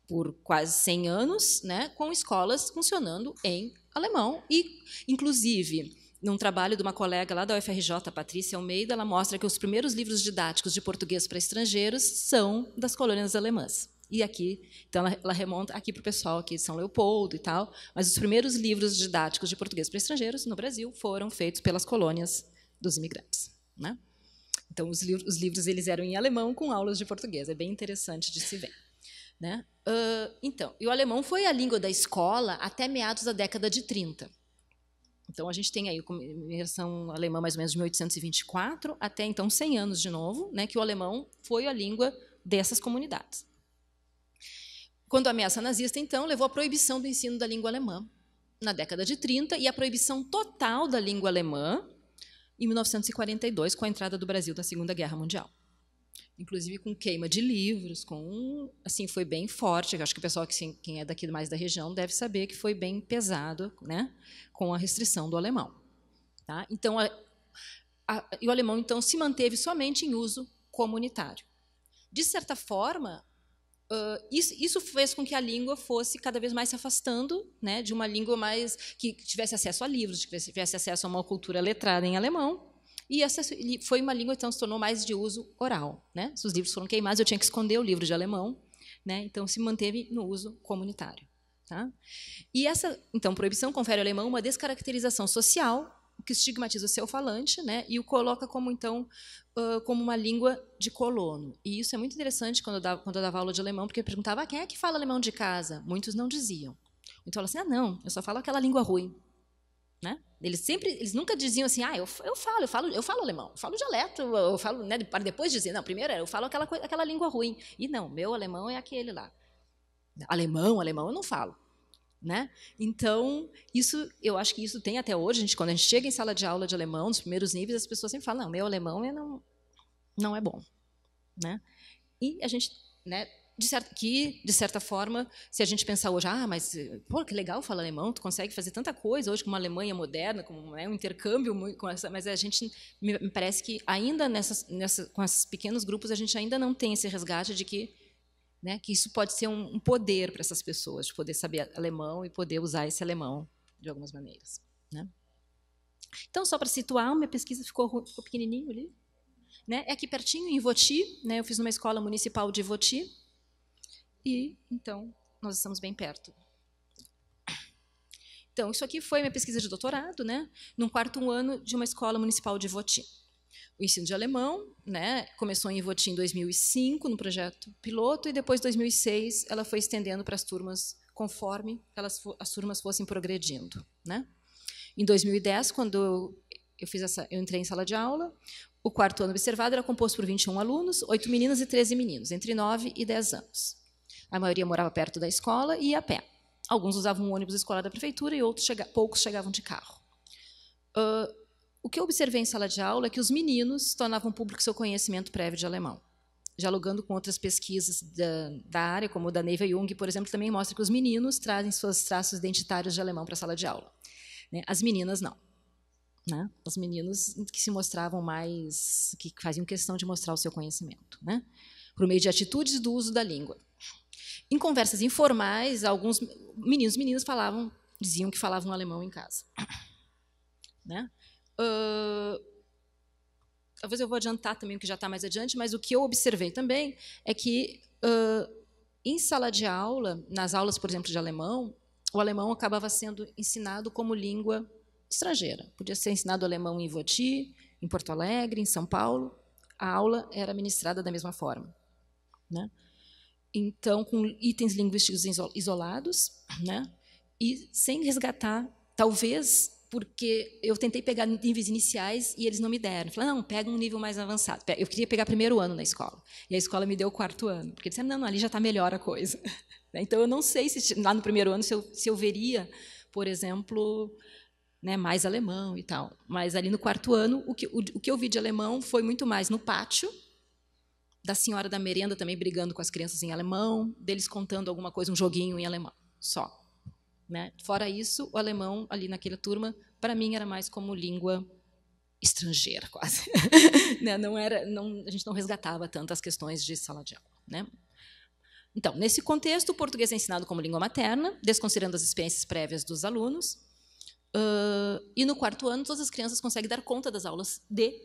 por quase 100 anos, né, com escolas funcionando em alemão. E, inclusive, num trabalho de uma colega lá da UFRJ, a Patrícia Almeida, ela mostra que os primeiros livros didáticos de português para estrangeiros são das colônias alemãs. E aqui, então, ela remonta aqui para o pessoal aqui de São Leopoldo e tal, mas os primeiros livros didáticos de português para estrangeiros no Brasil foram feitos pelas colônias dos imigrantes. Né? Então, os livros eles eram em alemão com aulas de português. É bem interessante de se ver. Né? Então, e o alemão foi a língua da escola até meados da década de 30. Então, a gente tem aí a imigração alemã mais ou menos de 1824 até, então, 100 anos de novo, né, que o alemão foi a língua dessas comunidades. Quando a ameaça nazista, então, levou à proibição do ensino da língua alemã na década de 30 e a proibição total da língua alemã em 1942, com a entrada do Brasil na Segunda Guerra Mundial. Inclusive com queima de livros, assim, foi bem forte. Eu acho que o pessoal, quem é daqui mais da região, deve saber que foi bem pesado, né, com a restrição do alemão. Tá? Então, e o alemão então se manteve somente em uso comunitário. De certa forma, isso fez com que a língua fosse cada vez mais se afastando, né, de uma língua mais que tivesse acesso a livros, que tivesse acesso a uma cultura letrada em alemão, e essa foi uma língua então se tornou mais de uso oral, né? Se os livros foram queimados, eu tinha que esconder o livro de alemão, né? Então se manteve no uso comunitário, tá? E essa então proibição confere ao alemão uma descaracterização social, que estigmatiza o seu falante, né, e o coloca como então como uma língua de colono. E isso é muito interessante quando eu dava aula de alemão, porque eu perguntava quem é que fala alemão de casa. Muitos não diziam. Então, assim, não, eu só falo aquela língua ruim, né? Eles nunca diziam assim, eu falo alemão, eu falo dialeto, eu falo, né, para depois dizer, não, primeiro eu falo aquela língua ruim. E não, meu alemão é aquele lá. Alemão eu não falo. Né? Então, eu acho que isso tem até hoje. Quando a gente chega em sala de aula de alemão, nos primeiros níveis, as pessoas sempre falam, não, meu alemão não é bom. Né? E a gente, né, de certa forma, se a gente pensar hoje, mas pô, que legal falar alemão, tu consegue fazer tanta coisa hoje com uma Alemanha moderna, com, né, um intercâmbio com essa, mas a gente me parece que ainda com esses pequenos grupos a gente ainda não tem esse resgate de que, né, que isso pode ser um poder para essas pessoas, de poder saber alemão e poder usar esse alemão de algumas maneiras. Né? Então, só para situar, minha pesquisa ficou pequenininho ali. Né? É aqui pertinho, em Voti, né? Eu fiz numa escola municipal de Voti, e, então, nós estamos bem perto. Então, isso aqui foi minha pesquisa de doutorado, né? Num 4º ano de uma escola municipal de Voti. O ensino de alemão, né, começou em Voti em 2005, no projeto piloto, e depois, em 2006, ela foi estendendo para as turmas conforme as turmas fossem progredindo. Né? Em 2010, quando eu entrei em sala de aula, o 4º ano observado era composto por 21 alunos, 8 meninas e 13 meninos, entre 9 e 10 anos. A maioria morava perto da escola e ia a pé. Alguns usavam um ônibus escolar da prefeitura e poucos chegavam de carro. O que eu observei em sala de aula é que os meninos tornavam público seu conhecimento prévio de alemão. Dialogando com outras pesquisas da área, como o da Neiva Jung, por exemplo, também mostra que os meninos trazem seus traços identitários de alemão para a sala de aula. Né? As meninas não. Né? Os meninos que se mostravam mais, que faziam questão de mostrar o seu conhecimento, né? Por meio de atitudes e do uso da língua. Em conversas informais, alguns meninos e meninas diziam que falavam alemão em casa. Né? Talvez eu vou adiantar também o que já está mais adiante, mas o que eu observei também é que, em sala de aula, nas aulas, por exemplo, de alemão, o alemão acabava sendo ensinado como língua estrangeira. Podia ser ensinado alemão em Voti, em Porto Alegre, em São Paulo. A aula era ministrada da mesma forma. Né? Então, com itens linguísticos isolados, né? E sem resgatar, talvez porque eu tentei pegar níveis iniciais e eles não me deram. Falaram, não, pega um nível mais avançado. Eu queria pegar 1º ano na escola. E a escola me deu o 4º ano. Porque disseram, não, ali já está melhor a coisa. Então, eu não sei se lá no 1º ano se eu veria, por exemplo, né, mais alemão e tal. Mas ali no 4º ano, o que eu vi de alemão foi muito mais no pátio, da senhora da merenda também brigando com as crianças em alemão, deles contando alguma coisa, um joguinho em alemão, só. Né? Fora isso, o alemão, ali naquela turma, para mim, era mais como língua estrangeira, quase. Né? A gente não resgatava tanto as questões de sala de aula. Né? Então, nesse contexto, o português é ensinado como língua materna, desconsiderando as experiências prévias dos alunos, e no 4º ano, todas as crianças conseguem dar conta das aulas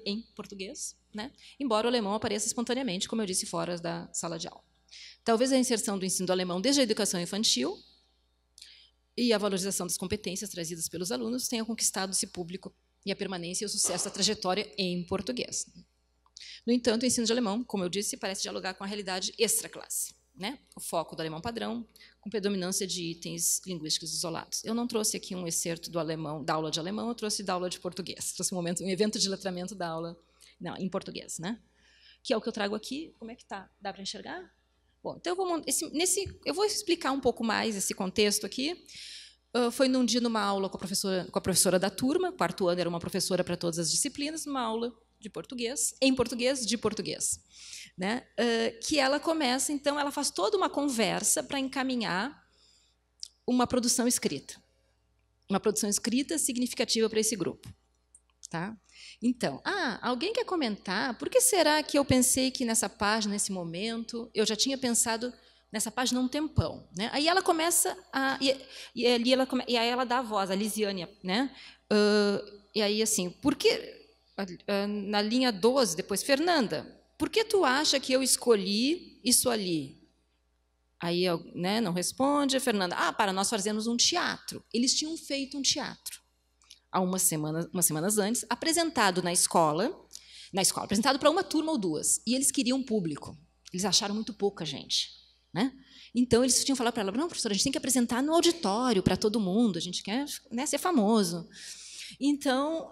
em português, né? Embora o alemão apareça espontaneamente, como eu disse, fora da sala de aula. Talvez a inserção do ensino do alemão desde a educação infantil e a valorização das competências trazidas pelos alunos tenha conquistado esse público e a permanência e o sucesso da trajetória em português. No entanto, o ensino de alemão, como eu disse, parece dialogar com a realidade extra-classe, né? O foco do alemão padrão, com predominância de itens linguísticos isolados. Eu não trouxe aqui um excerto do alemão, da aula de alemão, eu trouxe da aula de português. Trouxe um evento de letramento da aula em português, né? Que é o que eu trago aqui. Como é que está? Dá para enxergar? Bom, então eu vou explicar um pouco mais esse contexto aqui. Foi num dia numa aula com a professora da turma, quarto ano era uma professora para todas as disciplinas, numa aula de português, em português, de português. Né? Que ela começa, então, ela faz toda uma conversa para encaminhar uma produção escrita. Uma produção escrita significativa para esse grupo. Tá? Então, alguém quer comentar? Por que será que eu pensei que nessa página, nesse momento, eu já tinha pensado nessa página há um tempão? Né? Aí ela começa e aí ela dá a voz, a Lisiane, né? E aí, assim, por que... na linha 12, depois, Fernanda, por que tu acha que eu escolhi isso ali? Aí, né, não responde, a Fernanda, para nós fazermos um teatro. Eles tinham feito um teatro há umas semanas antes, apresentado na escola, apresentado para uma turma ou duas, e eles queriam público. Eles acharam muito pouca gente. Né? Então, eles tinham falado para ela, não, professora, a gente tem que apresentar no auditório para todo mundo, a gente quer, né, ser famoso. Então,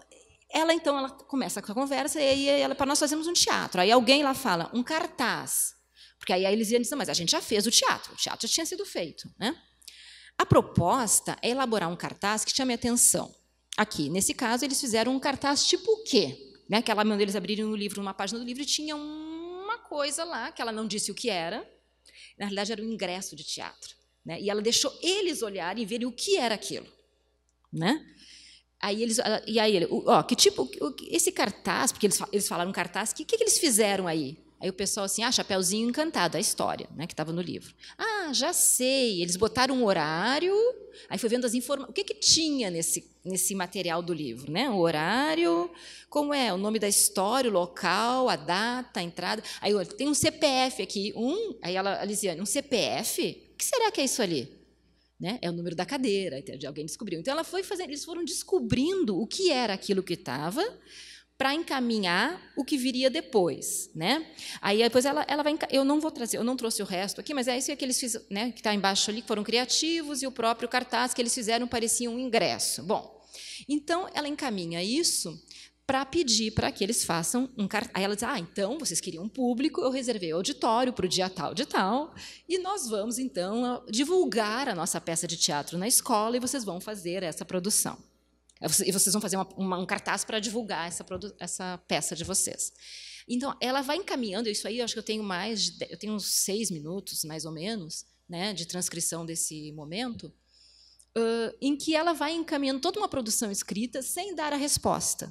ela começa com a conversa, e aí para nós fazermos um teatro. Aí alguém lá fala, um cartaz. Porque aí eles dizem, mas a gente já fez o teatro já tinha sido feito. Né? A proposta é elaborar um cartaz que chame a atenção. Aqui, nesse caso, eles fizeram um cartaz tipo o quê? Né? Aquela onde eles abriram o livro, uma página do livro, e tinha uma coisa lá, que ela não disse o que era. Na realidade, era um ingresso de teatro. Né? E ela deixou eles olharem e verem o que era aquilo. Né? Esse cartaz, porque eles falaram cartaz, o que eles fizeram aí? Aí o pessoal assim, Chapeuzinho Encantado, a história, né, que estava no livro. Já sei, eles botaram um horário, aí foi vendo as informações, o que tinha nesse material do livro, né? O horário, como é, o nome da história, o local, a data, a entrada. Aí tem um CPF aqui, a Lisiane, um CPF? O que será que é isso ali? Né? É o número da cadeira, alguém descobriu. Então, eles foram descobrindo o que era aquilo que estava para encaminhar o que viria depois. Né? Aí, depois, ela vai... Eu não trouxe o resto aqui, mas é isso que eles fizeram, né, que está embaixo ali, que foram criativos, e o próprio cartaz que eles fizeram parecia um ingresso. Bom, então, ela encaminha isso para pedir para que eles façam um cartaz. Aí ela diz, então, vocês queriam um público, eu reservei o auditório para o dia tal de tal, e nós vamos, então, divulgar a nossa peça de teatro na escola, e vocês vão fazer essa produção. E vocês vão fazer um cartaz para divulgar essa peça de vocês. Então, ela vai encaminhando, isso aí, eu acho que eu tenho uns 6 minutos, mais ou menos, né, de transcrição desse momento, em que ela vai encaminhando toda uma produção escrita sem dar a resposta.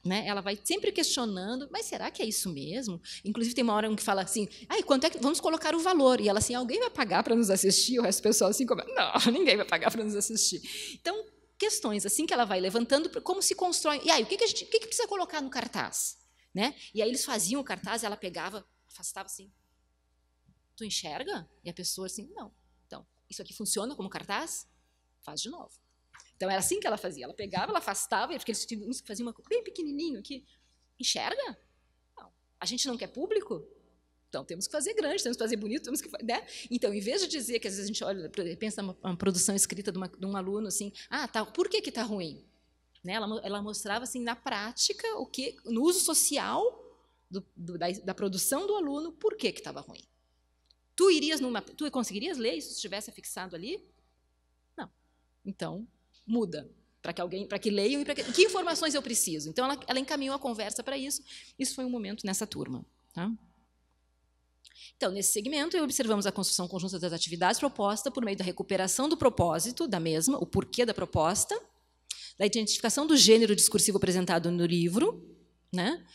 Né? Ela vai sempre questionando, mas será que é isso mesmo? Inclusive, tem uma hora que fala assim, quanto é que vamos colocar o valor? E ela assim, alguém vai pagar para nos assistir? O resto do pessoal assim, não, ninguém vai pagar para nos assistir. Então, questões assim que ela vai levantando, como se constrói. E aí, o que precisa colocar no cartaz? Né? E aí eles faziam o cartaz, e ela pegava, afastava assim, tu enxerga? E a pessoa assim, não. Então, isso aqui funciona como cartaz? Faz de novo. Então, era assim que ela fazia. Ela pegava, ela afastava, porque eles faziam uma bem pequenininho aqui. Enxerga? Não. A gente não quer público? Então, temos que fazer grande, temos que fazer bonito, temos que... Né? Então, em vez de dizer que, às vezes, a gente pensa numa produção escrita de um aluno, assim, por que está ruim? Né? Ela mostrava, assim, na prática, no uso social da produção do aluno, por que estava ruim. Tu conseguirias ler isso se estivesse fixado ali? Não. Então, muda, para que leiam e que informações eu preciso. Então, ela encaminhou a conversa para isso. Isso foi um momento nessa turma. Tá? Então, nesse segmento, observamos a construção conjunta das atividades proposta por meio da recuperação do propósito da mesma, o porquê da proposta, da identificação do gênero discursivo apresentado no livro, né?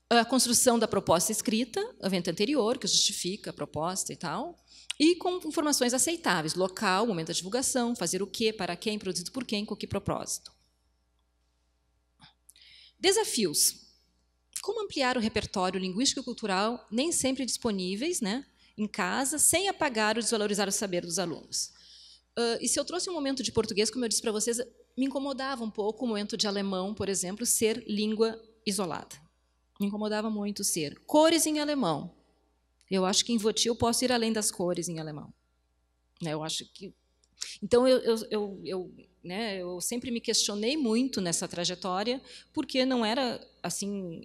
A construção da proposta escrita, evento anterior, que justifica a proposta e tal, e com informações aceitáveis, local, momento da divulgação, fazer o quê, para quem, produzido por quem, com que propósito. Desafios. Como ampliar o repertório linguístico e cultural, nem sempre disponíveis, né, em casa, sem apagar ou desvalorizar o saber dos alunos. E se eu trouxe um momento de português, como eu disse para vocês, me incomodava um pouco o momento de alemão, por exemplo, ser língua isolada. me incomodava muito ser cores em alemão. Eu acho que em Voti eu posso ir além das cores em alemão. Eu acho que... Então, eu sempre me questionei muito nessa trajetória, porque não era assim...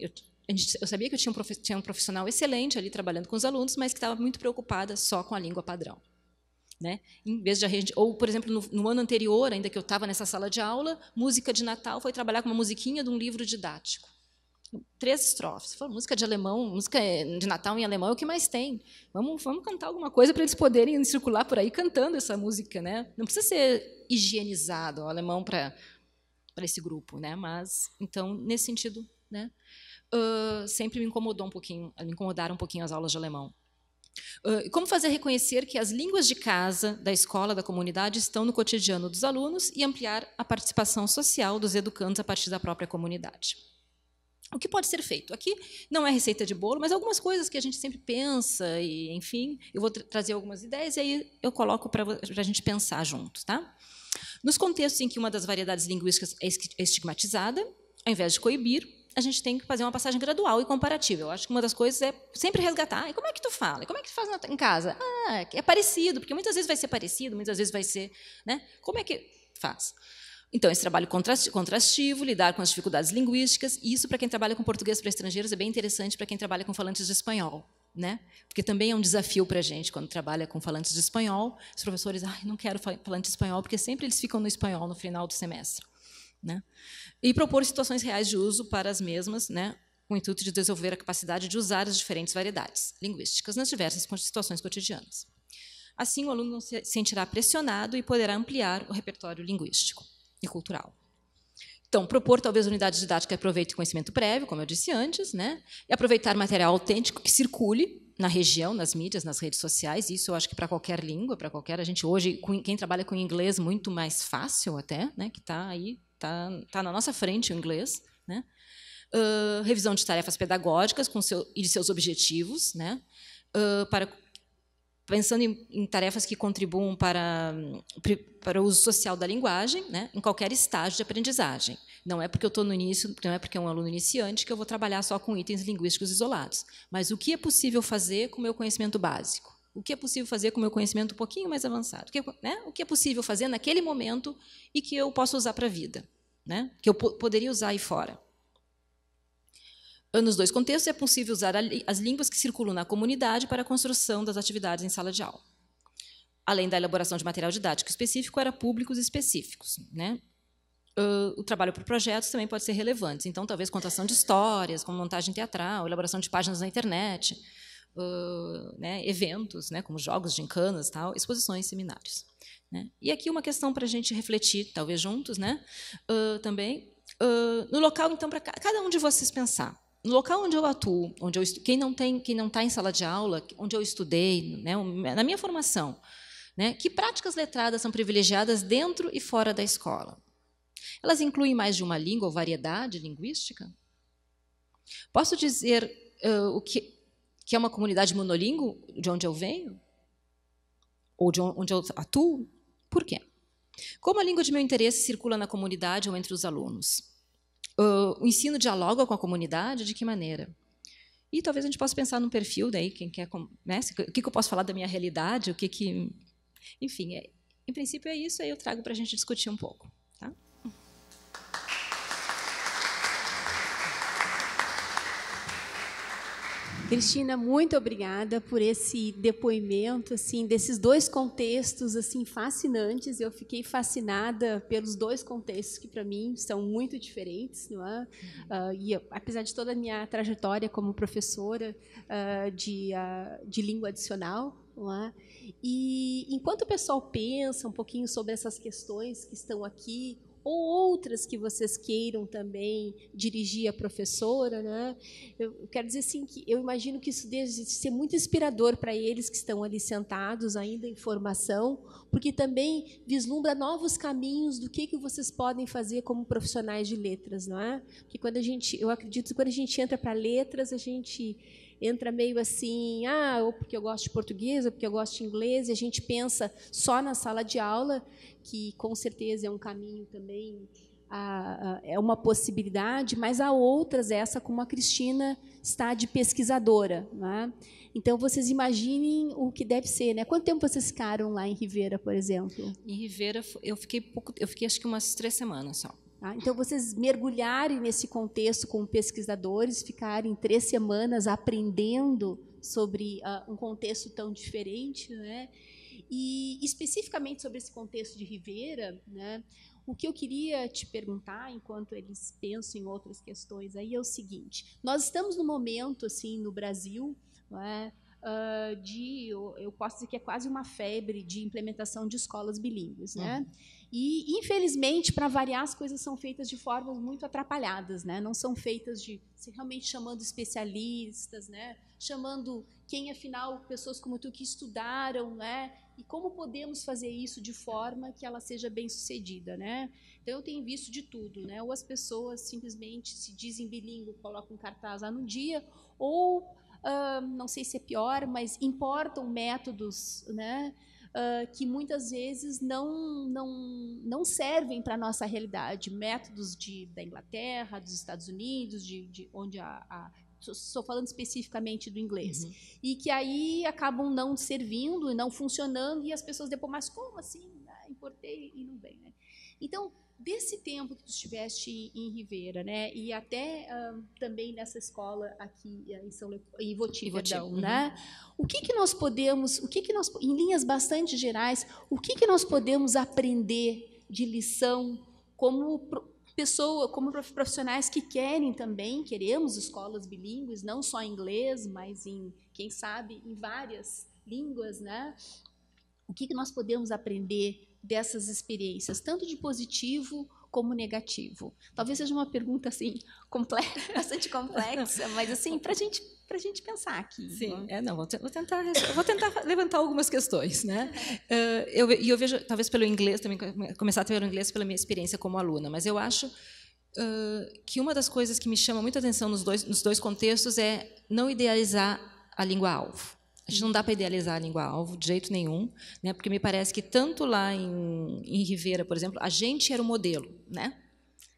Eu sabia que eu tinha um profissional excelente ali trabalhando com os alunos, mas que estava muito preocupada só com a língua padrão. Né? Em vez de ou, por exemplo, no ano anterior, ainda que eu estava nessa sala de aula, música de Natal foi trabalhar com uma musiquinha de um livro didático. 3 estrofes. Música de alemão, música de Natal em alemão é o que mais tem. Vamos cantar alguma coisa para eles poderem circular por aí cantando essa música, né? Não precisa ser higienizado o alemão para esse grupo, né? Mas então nesse sentido, né? Sempre me incomodaram um pouquinho as aulas de alemão. Como fazer reconhecer que as línguas de casa, da escola, da comunidade estão no cotidiano dos alunos e ampliar a participação social dos educandos a partir da própria comunidade. O que pode ser feito? Aqui não é receita de bolo, mas algumas coisas que a gente sempre pensa, e, enfim, eu vou trazer algumas ideias e aí eu coloco para a gente pensar juntos. Tá? Nos contextos em que uma das variedades linguísticas é estigmatizada, ao invés de coibir, a gente tem que fazer uma passagem gradual e comparativa. Eu acho que uma das coisas é sempre resgatar. E como é que tu fala? E como é que tu faz em casa? É parecido, porque muitas vezes vai ser parecido, muitas vezes vai ser... Né? Como é que faz? Então, esse trabalho contrastivo, lidar com as dificuldades linguísticas, e isso, para quem trabalha com português para estrangeiros, é bem interessante para quem trabalha com falantes de espanhol. Né? Porque também é um desafio para a gente, quando trabalha com falantes de espanhol, os professores, não quero falante de espanhol, porque sempre eles ficam no espanhol no final do semestre. Né? E propor situações reais de uso para as mesmas, né, com o intuito de desenvolver a capacidade de usar as diferentes variedades linguísticas nas diversas situações cotidianas. Assim, o aluno não se sentirá pressionado e poderá ampliar o repertório linguístico e cultural. Então, propor talvez unidade didática que aproveite o conhecimento prévio, como eu disse antes, né, e aproveitar material autêntico que circule na região, nas mídias, nas redes sociais. Isso eu acho que para qualquer língua, para qualquer... A gente hoje, quem trabalha com inglês, muito mais fácil até, né, que está aí, está na nossa frente o inglês. Né? Revisão de tarefas pedagógicas e de seus objetivos, né? Pensando em tarefas que contribuam para o uso social da linguagem, né? Em qualquer estágio de aprendizagem. Não é porque eu estou no início, não é porque é um aluno iniciante que eu vou trabalhar só com itens linguísticos isolados. Mas o que é possível fazer com o meu conhecimento básico? O que é possível fazer com o meu conhecimento um pouquinho mais avançado? O que é possível fazer naquele momento e que eu posso usar para a vida? Né? Que eu poderia usar aí fora. Nos 2 contextos, é possível usar as línguas que circulam na comunidade para a construção das atividades em sala de aula. Além da elaboração de material didático específico, para públicos específicos. Né? O trabalho por projetos também pode ser relevante. Então, talvez contação de histórias, como montagem teatral, elaboração de páginas na internet, né? Eventos, né? Como jogos, gincanas, tal, exposições, seminários. Né? E aqui uma questão para a gente refletir, talvez juntos, né? Também, no local, então, para cada um de vocês pensar. No local onde eu atuo, quem não está em sala de aula, onde eu estudei, né, na minha formação, né, que práticas letradas são privilegiadas dentro e fora da escola? Elas incluem mais de uma língua ou variedade linguística? Posso dizer que é uma comunidade monolíngue de onde eu venho? Ou de onde eu atuo? Por quê? Como a língua de meu interesse circula na comunidade ou entre os alunos? O ensino dialoga com a comunidade? De que maneira? E talvez a gente possa pensar num perfil, daí, quem quer, né, o que eu posso falar da minha realidade, enfim, em princípio é isso, aí eu trago para a gente discutir um pouco. Tá? Cristina, muito obrigada por esse depoimento, assim, desses 2 contextos assim fascinantes. Eu fiquei fascinada pelos 2 contextos que para mim são muito diferentes, não é? E apesar de toda a minha trajetória como professora de língua adicional, não é? E enquanto o pessoal pensa um pouquinho sobre essas questões que estão aqui, ou outras que vocês queiram também dirigir à professora, né? Eu quero dizer assim que eu imagino que isso deve ser muito inspirador para eles que estão ali sentados ainda em formação, porque também vislumbra novos caminhos do que vocês podem fazer como profissionais de letras, não é? Porque eu acredito que quando a gente entra para letras, a gente entra meio assim, ou porque eu gosto de português, ou porque eu gosto de inglês, e a gente pensa só na sala de aula, que com certeza é um caminho também é uma possibilidade, mas há outras, essa como a Cristina está de pesquisadora, né? Então, vocês imaginem o que deve ser, né? Quanto tempo vocês ficaram lá em Rivera, por exemplo? Em Rivera, eu fiquei acho que umas 3 semanas só. Tá? Então, vocês mergulharem nesse contexto como pesquisadores, ficarem 3 semanas aprendendo sobre um contexto tão diferente, né? E, especificamente sobre esse contexto de Rivera, né? O que eu queria te perguntar, enquanto eles pensam em outras questões, aí é o seguinte: nós estamos num momento, assim, no Brasil, não é? Eu posso dizer que é quase uma febre de implementação de escolas bilíngues, né? E, infelizmente, para variar, as coisas são feitas de formas muito atrapalhadas, né? Não são feitas realmente chamando especialistas, né? Chamando quem, afinal, pessoas como tu que estudaram, né? E como podemos fazer isso de forma que ela seja bem-sucedida, né? Então, eu tenho visto de tudo, né? Ou as pessoas simplesmente se dizem bilíngue, colocam um cartaz lá no dia, ou não sei se é pior, mas importam métodos, né, que muitas vezes não servem para a nossa realidade, métodos da Inglaterra, dos Estados Unidos, de onde estou falando especificamente do inglês, e que aí acabam não servindo e não funcionando, e as pessoas depois, mas como assim? Importei e não vem, né? Então, desse tempo que tu estiveste em Rivera, né, e até também nessa escola aqui em Ivoti, perdão, né? O que nós podemos, em linhas bastante gerais, o que nós podemos aprender de lição como como profissionais que queremos escolas bilíngues, não só em inglês, mas quem sabe, em várias línguas, né? O que nós podemos aprender dessas experiências, tanto de positivo como negativo? Talvez seja uma pergunta assim bastante complexa, mas assim para a gente pensar aqui. Sim, né? Vou tentar levantar algumas questões, né? Eu vejo, talvez pelo inglês também, começar pelo inglês pela minha experiência como aluna, mas eu acho que uma das coisas que me chama muita atenção nos dois contextos é não idealizar a língua-alvo. A gente não dá para idealizar a língua-alvo de jeito nenhum, né? Porque me parece que tanto lá em Rivera, por exemplo, a gente era o modelo, né?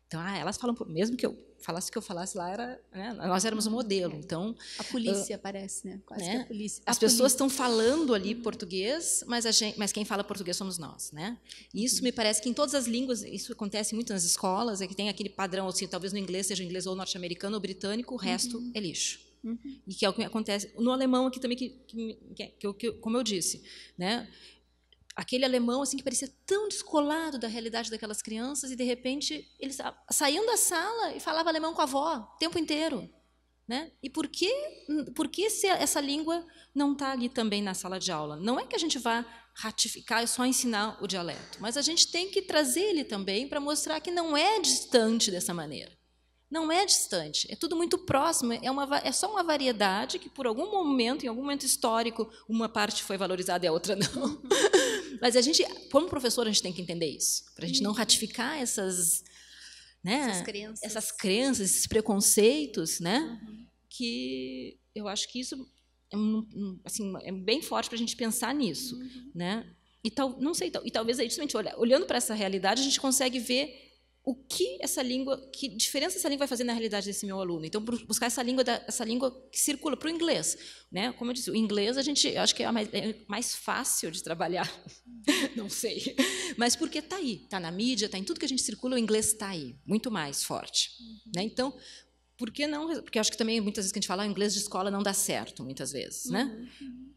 Então, elas falam, mesmo que eu falasse lá, né? Nós éramos o modelo. Então, a polícia parece, né? Quase que a polícia. As pessoas estão falando ali português, mas quem fala português somos nós, né? E isso me parece que em todas as línguas, isso acontece muito nas escolas, é que tem aquele padrão, assim, talvez no inglês seja inglês ou norte-americano ou britânico, o resto é lixo. E que é o que acontece no alemão aqui também, como eu disse, né? Aquele alemão assim que parecia tão descolado da realidade daquelas crianças e de repente eles saíam da sala e falavam alemão com a avó o tempo inteiro, né? E por que essa língua não está ali também na sala de aula? Não é que a gente vá ratificar e só ensinar o dialeto, mas a gente tem que trazer ele também para mostrar que não é distante dessa maneira. Não é distante, é tudo muito próximo, é só uma variedade que, por algum momento, em algum momento histórico, uma parte foi valorizada e a outra não. Mas a gente, como professor, a gente tem que entender isso, para a gente não ratificar essas crenças, esses preconceitos, né? Que eu acho que isso assim, é bem forte para a gente pensar nisso, né? E talvez aí, justamente, olhando para essa realidade, a gente consegue ver que diferença essa língua vai fazer na realidade desse meu aluno. Então, buscar essa língua que circula para o inglês, né? Como eu disse, o inglês eu acho que é mais fácil de trabalhar, não sei, mas porque está aí, está na mídia, está em tudo que a gente circula, o inglês está aí, muito mais forte, né? Então, por que não? Porque eu acho que também muitas vezes que a gente fala o inglês de escola não dá certo, muitas vezes, né?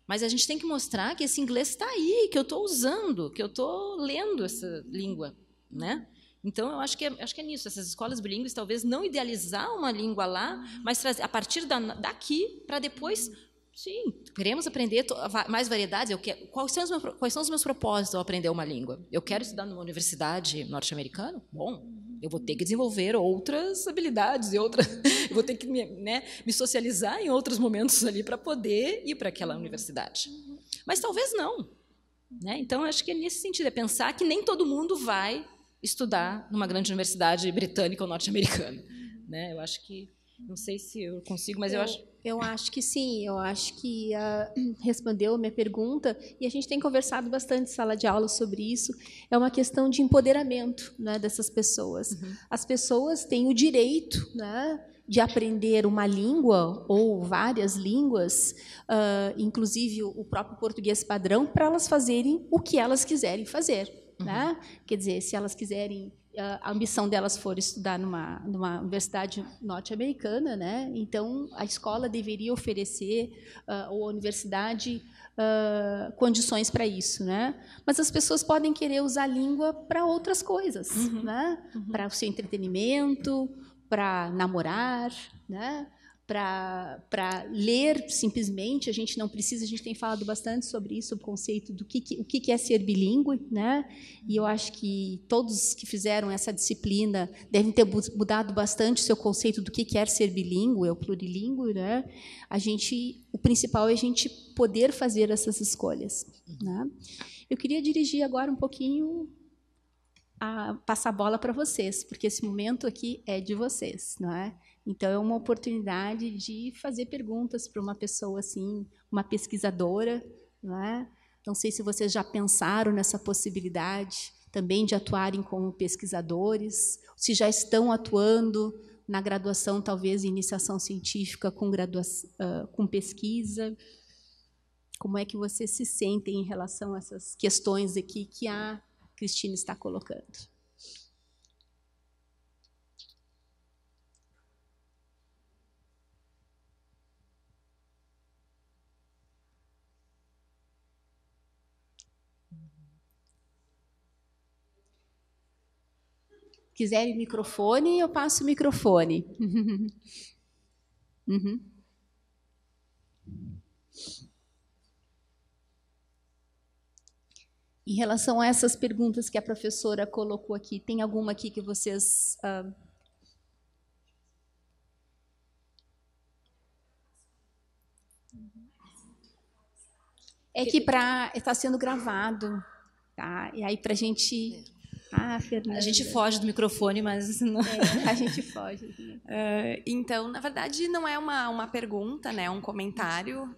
Mas a gente tem que mostrar que esse inglês está aí, que eu estou usando, que eu estou lendo essa língua, né? Então, eu acho que é nisso. Essas escolas bilíngues, talvez não idealizar uma língua lá, mas trazer, a partir daqui, para depois, sim, queremos aprender mais variedades. Quais são os meus propósitos ao aprender uma língua? Eu quero estudar numa universidade norte-americana? Bom, eu vou ter que desenvolver outras habilidades, eu vou ter que me socializar em outros momentos ali para poder ir para aquela universidade. Mas talvez não, né? Então, acho que é nesse sentido, é pensar que nem todo mundo vai estudar numa grande universidade britânica ou norte-americana, né? Eu acho que Não sei se eu consigo, mas eu acho... Eu acho que sim, eu acho que respondeu a minha pergunta, e a gente tem conversado bastante em sala de aula sobre isso. É uma questão de empoderamento, né, dessas pessoas. As pessoas têm o direito, né, de aprender uma língua ou várias línguas, inclusive o próprio português padrão, para elas fazerem o que elas quiserem fazer. Né? Quer dizer, se elas quiserem... A ambição delas for estudar numa universidade norte-americana, né? Então a escola deveria oferecer, ou a universidade, condições para isso, né? Mas as pessoas podem querer usar a língua para outras coisas, né? Para o seu entretenimento, para namorar, né? Para ler simplesmente, a gente não precisa, a gente tem falado bastante sobre isso, o conceito do o que é ser bilíngue, né? E eu acho que todos que fizeram essa disciplina devem ter mudado bastante o seu conceito do que é ser bilíngue, ou plurilíngue, né? O principal é a gente poder fazer essas escolhas, né? Eu queria dirigir agora um pouquinho passar a bola para vocês, porque esse momento aqui é de vocês, não é? Então, é uma oportunidade de fazer perguntas para uma pessoa assim, uma pesquisadora, não é? Não sei se vocês já pensaram nessa possibilidade também de atuarem como pesquisadores, se já estão atuando na graduação, talvez, em iniciação científica com pesquisa. Como é que vocês se sentem em relação a essas questões aqui que a Cristina está colocando? Quiserem microfone, eu passo o microfone. Em relação a essas perguntas que a professora colocou aqui, tem alguma aqui que vocês... É que está sendo gravado, tá? E aí para a gente... Fernanda. A gente foge do microfone, mas não... a gente foge. Então, na verdade, não é uma pergunta, né? É um comentário.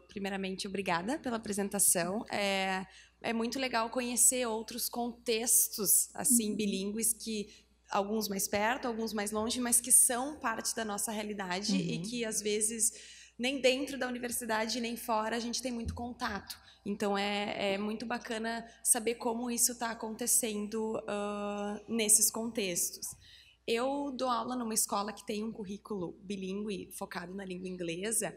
Primeiramente, obrigada pela apresentação. É muito legal conhecer outros contextos assim bilíngues, que alguns mais perto, alguns mais longe, mas que são parte da nossa realidade e que às vezes nem dentro da universidade nem fora a gente tem muito contato. Então é muito bacana saber como isso está acontecendo nesses contextos. Eu dou aula numa escola que tem um currículo bilíngue focado na língua inglesa,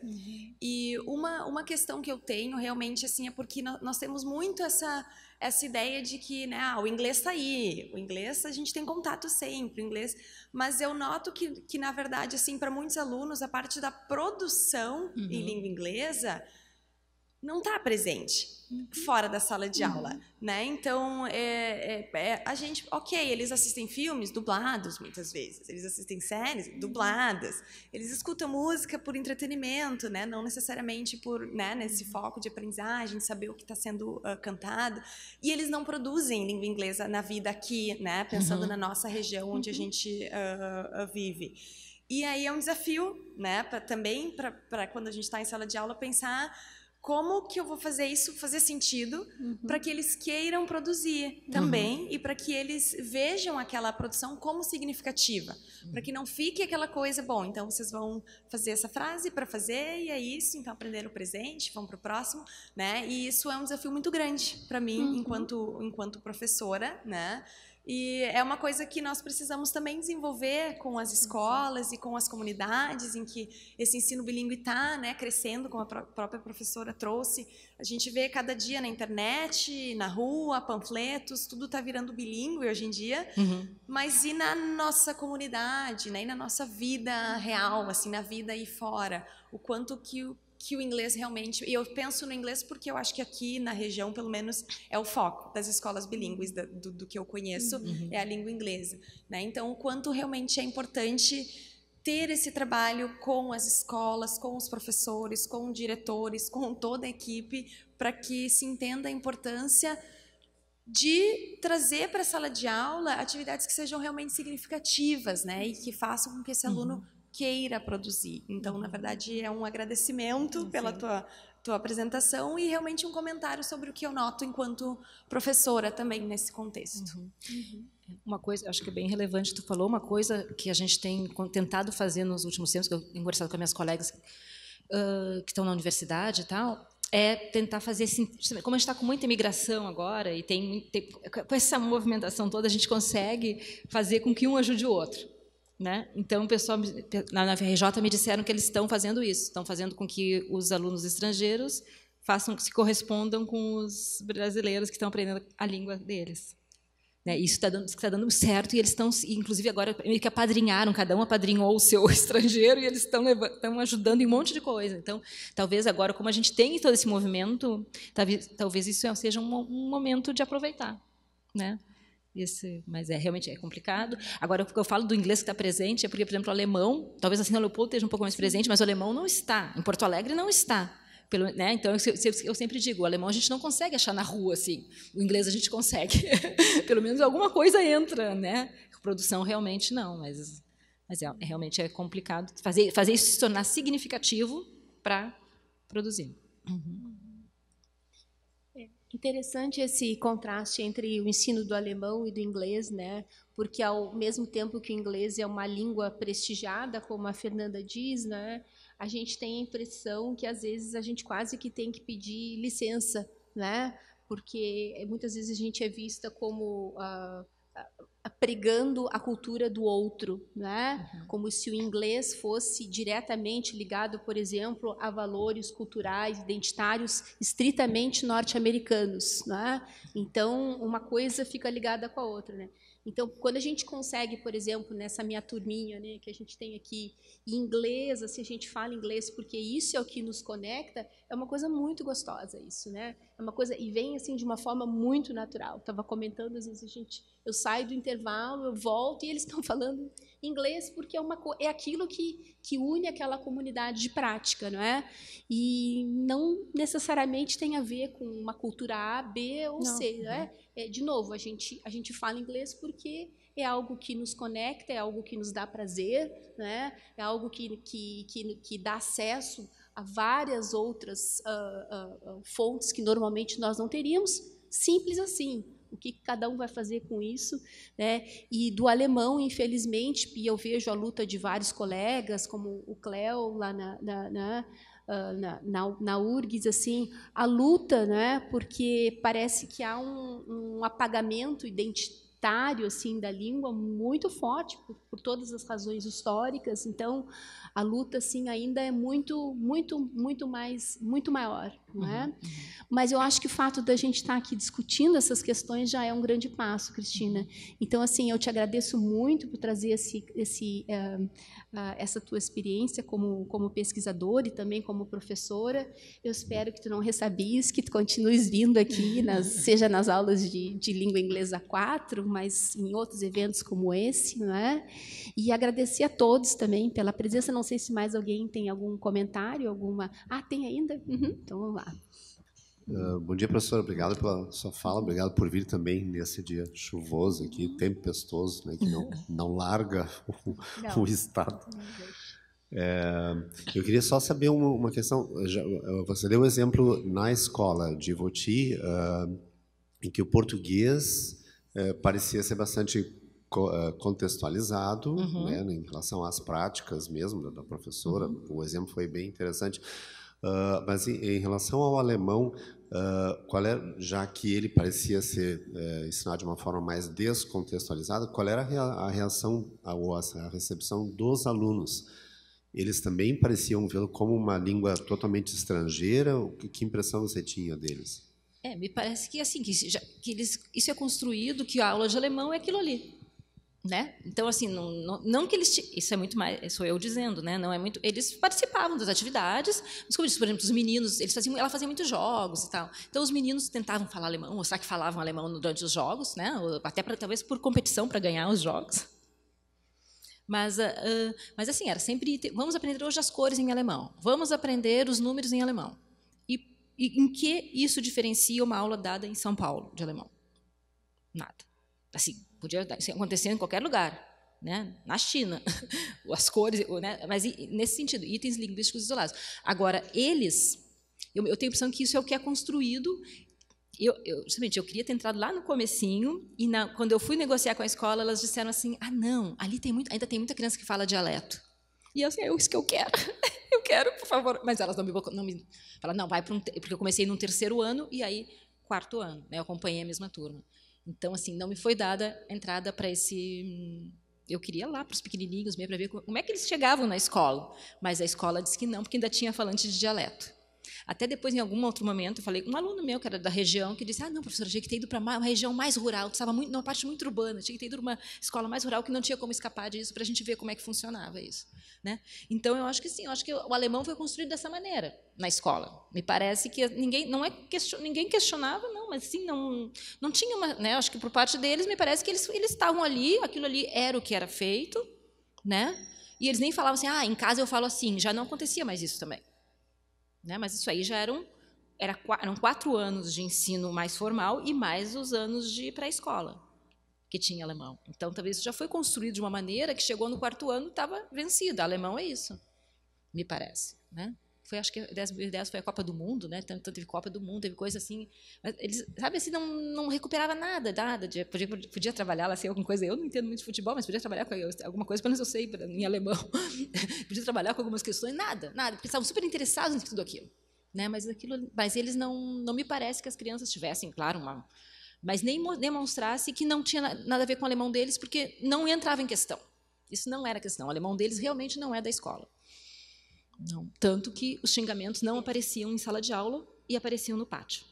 e uma questão que eu tenho realmente assim é porque nós temos muito essa ideia de que, né, o inglês está aí, o inglês a gente tem contato sempre, o inglês, mas eu noto que na verdade assim, para muitos alunos a parte da produção em língua inglesa não está presente fora da sala de aula, né? Então, a gente, eles assistem filmes dublados muitas vezes, eles assistem séries dubladas, eles escutam música por entretenimento, né? Não necessariamente por, né, nesse foco de aprendizagem, saber o que está sendo cantado, e eles não produzem língua inglesa na vida aqui, né? Pensando na nossa região onde a gente vive. E aí é um desafio, né? Também para quando a gente está em sala de aula pensar como que eu vou fazer isso fazer sentido para que eles queiram produzir também e para que eles vejam aquela produção como significativa, para que não fique aquela coisa, bom, então vocês vão fazer essa frase para fazer e é isso, então aprenderam o presente, vão para o próximo, né? E isso é um desafio muito grande para mim enquanto professora, né? E é uma coisa que nós precisamos também desenvolver com as escolas e com as comunidades em que esse ensino bilíngue está, né, crescendo, como a própria professora trouxe. A gente vê cada dia na internet, na rua, panfletos, tudo está virando bilíngue hoje em dia. Mas e na nossa comunidade, né, e na nossa vida real, assim, na vida aí fora? O quanto que o inglês realmente... E eu penso no inglês porque eu acho que aqui na região, pelo menos, é o foco das escolas bilíngues, do que eu conheço, é a língua inglesa, né? Então, o quanto realmente é importante ter esse trabalho com as escolas, com os professores, com diretores, com toda a equipe, para que se entenda a importância de trazer para a sala de aula atividades que sejam realmente significativas, né? E que façam com que esse aluno queira produzir. Então, na verdade, é um agradecimento pela tua apresentação e realmente um comentário sobre o que eu noto enquanto professora também nesse contexto. Uma coisa, acho que é bem relevante, tu falou uma coisa que a gente tem tentado fazer nos últimos tempos, que eu tenho conversado com as minhas colegas que estão na universidade e tal, é tentar fazer assim, como a gente está com muita imigração agora e com essa movimentação toda, a gente consegue fazer com que um ajude o outro, né? Então, o pessoal na FRJ me disseram que eles estão fazendo isso, estão fazendo com que os alunos estrangeiros se correspondam com os brasileiros que estão aprendendo a língua deles. Isso está dando certo, e eles estão, inclusive, agora meio que apadrinharam, cada um apadrinhou o seu estrangeiro, e eles estão ajudando em um monte de coisa. Então, talvez agora, como a gente tem todo esse movimento, talvez isso seja um momento de aproveitar, né? Mas realmente é complicado. Agora, o que eu falo do inglês que está presente é porque, por exemplo, o alemão, talvez assim, o Leopoldo esteja um pouco mais presente, mas o alemão não está. Em Porto Alegre não está. Né? Então, eu sempre digo, o alemão a gente não consegue achar na rua, assim. O inglês a gente consegue. Pelo menos alguma coisa entra, né? Produção realmente não, mas realmente é complicado fazer isso se tornar significativo para produzir. Interessante esse contraste entre o ensino do alemão e do inglês, né? Porque, ao mesmo tempo que o inglês é uma língua prestigiada, como a Fernanda diz, né? A gente tem a impressão que, às vezes, a gente quase que tem que pedir licença, né? Porque muitas vezes a gente é vista como pregando a cultura do outro, né? Como se o inglês fosse diretamente ligado, por exemplo, a valores culturais, identitários, estritamente norte-americanos, né? Então, uma coisa fica ligada com a outra, né? Então, quando a gente consegue, por exemplo, nessa minha turminha, né, que a gente tem aqui, em inglês, assim, a gente fala inglês porque isso é o que nos conecta, é uma coisa muito gostosa isso, né? É uma coisa, e vem assim de uma forma muito natural. Estava comentando, às vezes eu saio do intervalo, eu volto e eles estão falando inglês porque é aquilo que une aquela comunidade de prática, não é? E não necessariamente tem a ver com uma cultura A, B ou C, não é? De novo, a gente fala inglês porque é algo que nos conecta, é algo que nos dá prazer, né? É algo que dá acesso a várias outras fontes que normalmente nós não teríamos. Simples assim. O que cada um vai fazer com isso, né? E do alemão, infelizmente, e eu vejo a luta de vários colegas, como o Cleo lá na URGS, assim, a luta, né? Porque parece que há um apagamento identitário assim da língua muito forte por todas as razões históricas. Então, a luta assim ainda é muito maior, não é? Mas eu acho que o fato da gente estar aqui discutindo essas questões já é um grande passo, Cristina. Então, assim, eu te agradeço muito por trazer essa tua experiência como pesquisadora e também como professora. Eu espero que tu não ressabies, que tu continues vindo aqui, seja nas aulas de língua inglesa 4, mas em outros eventos como esse, não é? E agradecer a todos também pela presença. Não sei se mais alguém tem algum comentário, alguma... Ah, tem ainda? Então, vamos lá. Bom dia, professora. Obrigado pela sua fala. Obrigado por vir também nesse dia chuvoso aqui, tempestuoso, né, que não larga o estado. Eu queria só saber uma questão. Você deu o exemplo na escola de Voti, em que o português parecia ser bastante contextualizado, né, em relação às práticas mesmo da professora. O exemplo foi bem interessante. Mas em relação ao alemão, já que ele parecia ser ensinado de uma forma mais descontextualizada, qual era a reação ou a recepção dos alunos? Eles também pareciam vê-lo como uma língua totalmente estrangeira? Que impressão você tinha deles? Me parece que assim isso é construído, que a aula de alemão é aquilo ali. Né? Então, assim, não que eles... Isso é muito mais... Sou eu dizendo, né? Não é muito... Eles participavam das atividades, mas, como eu disse, por exemplo, os meninos... Ela fazia muitos jogos e tal. Então, os meninos tentavam falar alemão, mostrar que falavam alemão durante os jogos, né? Até talvez por competição, para ganhar os jogos. Mas assim, era sempre... Vamos aprender hoje as cores em alemão. Vamos aprender os números em alemão. E em que isso diferencia uma aula dada em São Paulo, de alemão? Nada. Assim... Podia acontecer em qualquer lugar, né? Na China, as cores, né? Mas nesse sentido, itens linguísticos isolados. Agora, eu tenho a impressão que isso é o que é construído. Justamente, eu queria ter entrado lá no comecinho, e quando eu fui negociar com a escola, elas disseram assim, não, ali ainda tem muita criança que fala dialeto. E eu assim, é isso que eu quero. Eu quero, por favor. Mas elas não me falaram, não, vai para porque eu comecei no 3º ano, e aí 4º ano, né? Eu acompanhei a mesma turma. Então, assim, não me foi dada entrada para esse... Eu queria lá para os pequenininhos mesmo, para ver como é que eles chegavam na escola. Mas a escola disse que não, porque ainda tinha falante de dialeto. Até depois, em algum outro momento, eu falei com um aluno meu, que era da região, que disse, não, professora, tinha que ter ido para uma região mais rural, estava numa parte muito urbana, tinha que ter ido para uma escola mais rural, que não tinha como escapar disso, para a gente ver como é que funcionava isso. Né? Então, eu acho que sim, eu acho que o alemão foi construído dessa maneira na escola. Me parece que ninguém questionava, não, mas sim, não tinha uma... Né? Acho que, por parte deles, me parece que eles estavam ali, aquilo ali era o que era feito, né? E eles nem falavam assim, em casa eu falo assim, já não acontecia mais isso também. Né? Mas isso aí já eram 4 anos de ensino mais formal e mais os anos de pré-escola, que tinha alemão. Então, talvez isso já foi construído de uma maneira que chegou no 4º ano e estava vencido. Alemão é isso, me parece. Né? Acho que 2010 foi a Copa do Mundo, né? Então teve Copa do Mundo, teve coisa assim. Mas eles, sabe assim, não recuperava nada. Podia trabalhar lá, assim, alguma coisa. Eu não entendo muito de futebol, mas podia trabalhar com alguma coisa, pelo menos eu sei em alemão. Podia trabalhar com algumas questões, nada, porque estavam super interessados em tudo aquilo. Né? Mas eles não me parece que as crianças tivessem, claro, mas nem demonstrasse que não tinha nada a ver com o alemão deles, porque não entrava em questão. Isso não era questão. O alemão deles realmente não é da escola. Não. Tanto que os xingamentos não apareciam em sala de aula e apareciam no pátio.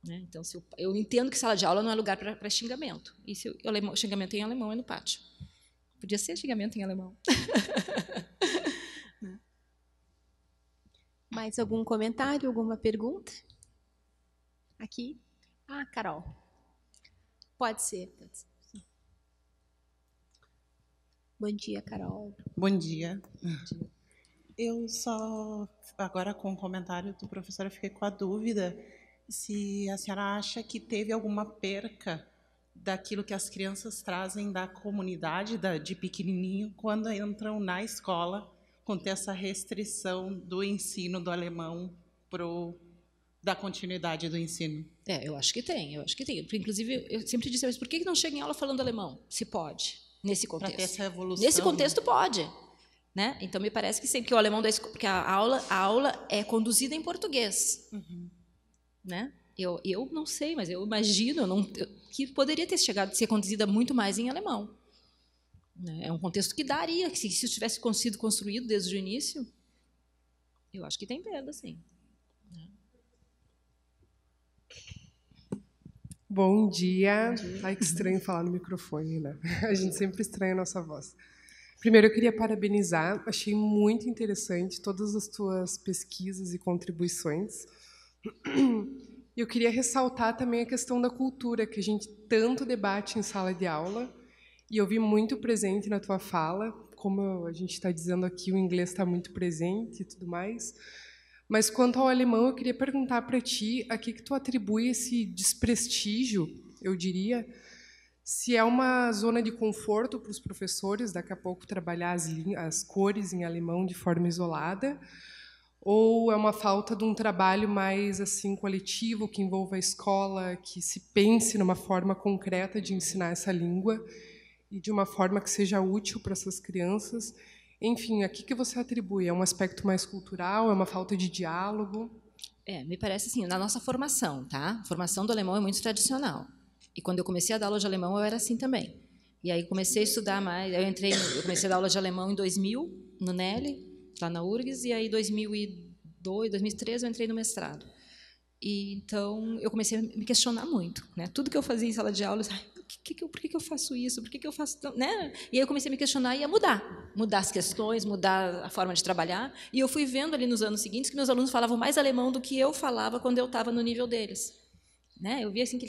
Né? Então, eu entendo que sala de aula não é lugar para xingamento. E se o xingamento em alemão é no pátio. Podia ser xingamento em alemão. Mais algum comentário, alguma pergunta? Aqui? Carol. Pode ser. Bom dia, Carol. Bom dia. Eu só, agora com o comentário do professor, eu fiquei com a dúvida se a senhora acha que teve alguma perca daquilo que as crianças trazem da comunidade, de pequenininho, quando entram na escola, com essa restrição do ensino do alemão da continuidade do ensino. Eu acho que tem. Porque, inclusive, eu sempre disse, mas por que não chega em aula falando alemão? Se pode, nesse contexto. Para ter essa evolução. Nesse contexto, pode. Né? Então, me parece que sempre que o alemão porque a aula é conduzida em português. Uhum. Né? Eu não sei, mas eu imagino que poderia ter chegado a ser conduzida muito mais em alemão. Né? É um contexto que daria, que se isso tivesse sido construído desde o início, eu acho que tem perda, sim. Bom dia. Ai, que estranho falar no microfone, né? A gente sempre estranha a nossa voz. Primeiro, eu queria parabenizar. Achei muito interessante todas as tuas pesquisas e contribuições. Eu queria ressaltar também a questão da cultura, que a gente tanto debate em sala de aula, e eu vi muito presente na tua fala, como a gente está dizendo aqui, o inglês está muito presente e tudo mais. Mas, quanto ao alemão, eu queria perguntar para ti a que tu atribui esse desprestígio, eu diria, se é uma zona de conforto para os professores, daqui a pouco, trabalhar as cores em alemão de forma isolada, ou é uma falta de um trabalho mais assim coletivo, que envolva a escola, que se pense numa forma concreta de ensinar essa língua e de uma forma que seja útil para essas crianças. Enfim, a que você atribui? É um aspecto mais cultural? É uma falta de diálogo? Me parece assim, na nossa formação, tá? A formação do alemão é muito tradicional. E quando eu comecei a dar aula de alemão, eu era assim também. E aí comecei a estudar mais. Eu comecei a dar aula de alemão em 2000, no NELI, lá na URGS, e aí em 2002, 2013 eu entrei no mestrado. E então eu comecei a me questionar muito, né? Tudo que eu fazia em sala de aula, por que eu faço isso? Por que eu faço, né? E aí eu comecei a me questionar e a mudar as questões, mudar a forma de trabalhar. E eu fui vendo ali nos anos seguintes que meus alunos falavam mais alemão do que eu falava quando eu estava no nível deles, né? Eu vi assim que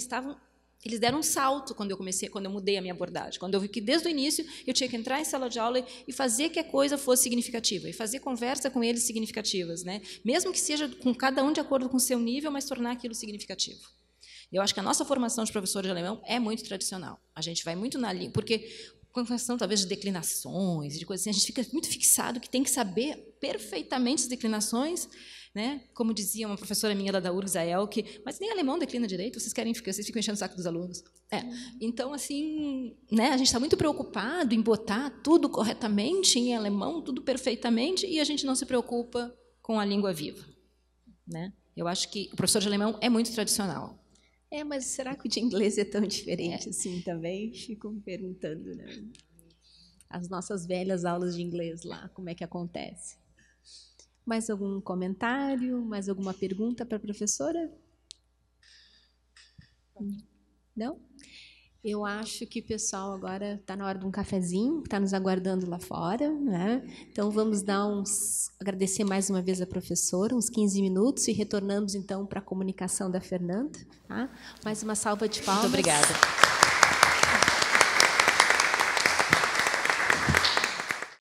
eles deram um salto quando eu mudei a minha abordagem, quando eu vi que desde o início eu tinha que entrar em sala de aula e fazer que a coisa fosse significativa, e fazer conversa com eles significativas, né? Mesmo que seja com cada um de acordo com o seu nível, mas tornar aquilo significativo. Eu acho que a nossa formação de professores de alemão é muito tradicional. A gente vai muito na linha, porque com questão talvez de declinações, de coisas assim, a gente fica muito fixado que tem que saber perfeitamente as declinações, né? Como dizia uma professora minha lá da URGS, a Elke, mas nem alemão declina direito, vocês ficam enchendo o saco dos alunos. Então, assim, né, a gente está muito preocupado em botar tudo corretamente em alemão, tudo perfeitamente, e a gente não se preocupa com a língua viva, né? Eu acho que o professor de alemão é muito tradicional. Mas será que o de inglês é tão diferente assim também? Fico me perguntando, né? As nossas velhas aulas de inglês lá, como é que acontece? Mais algum comentário? Mais alguma pergunta para a professora? Não? Eu acho que o pessoal agora está na hora de um cafezinho, está nos aguardando lá fora, né? Então, vamos agradecer mais uma vez a professora, uns 15 minutos, e retornamos, então, para a comunicação da Fernanda. Tá? Mais uma salva de palmas. Muito obrigada.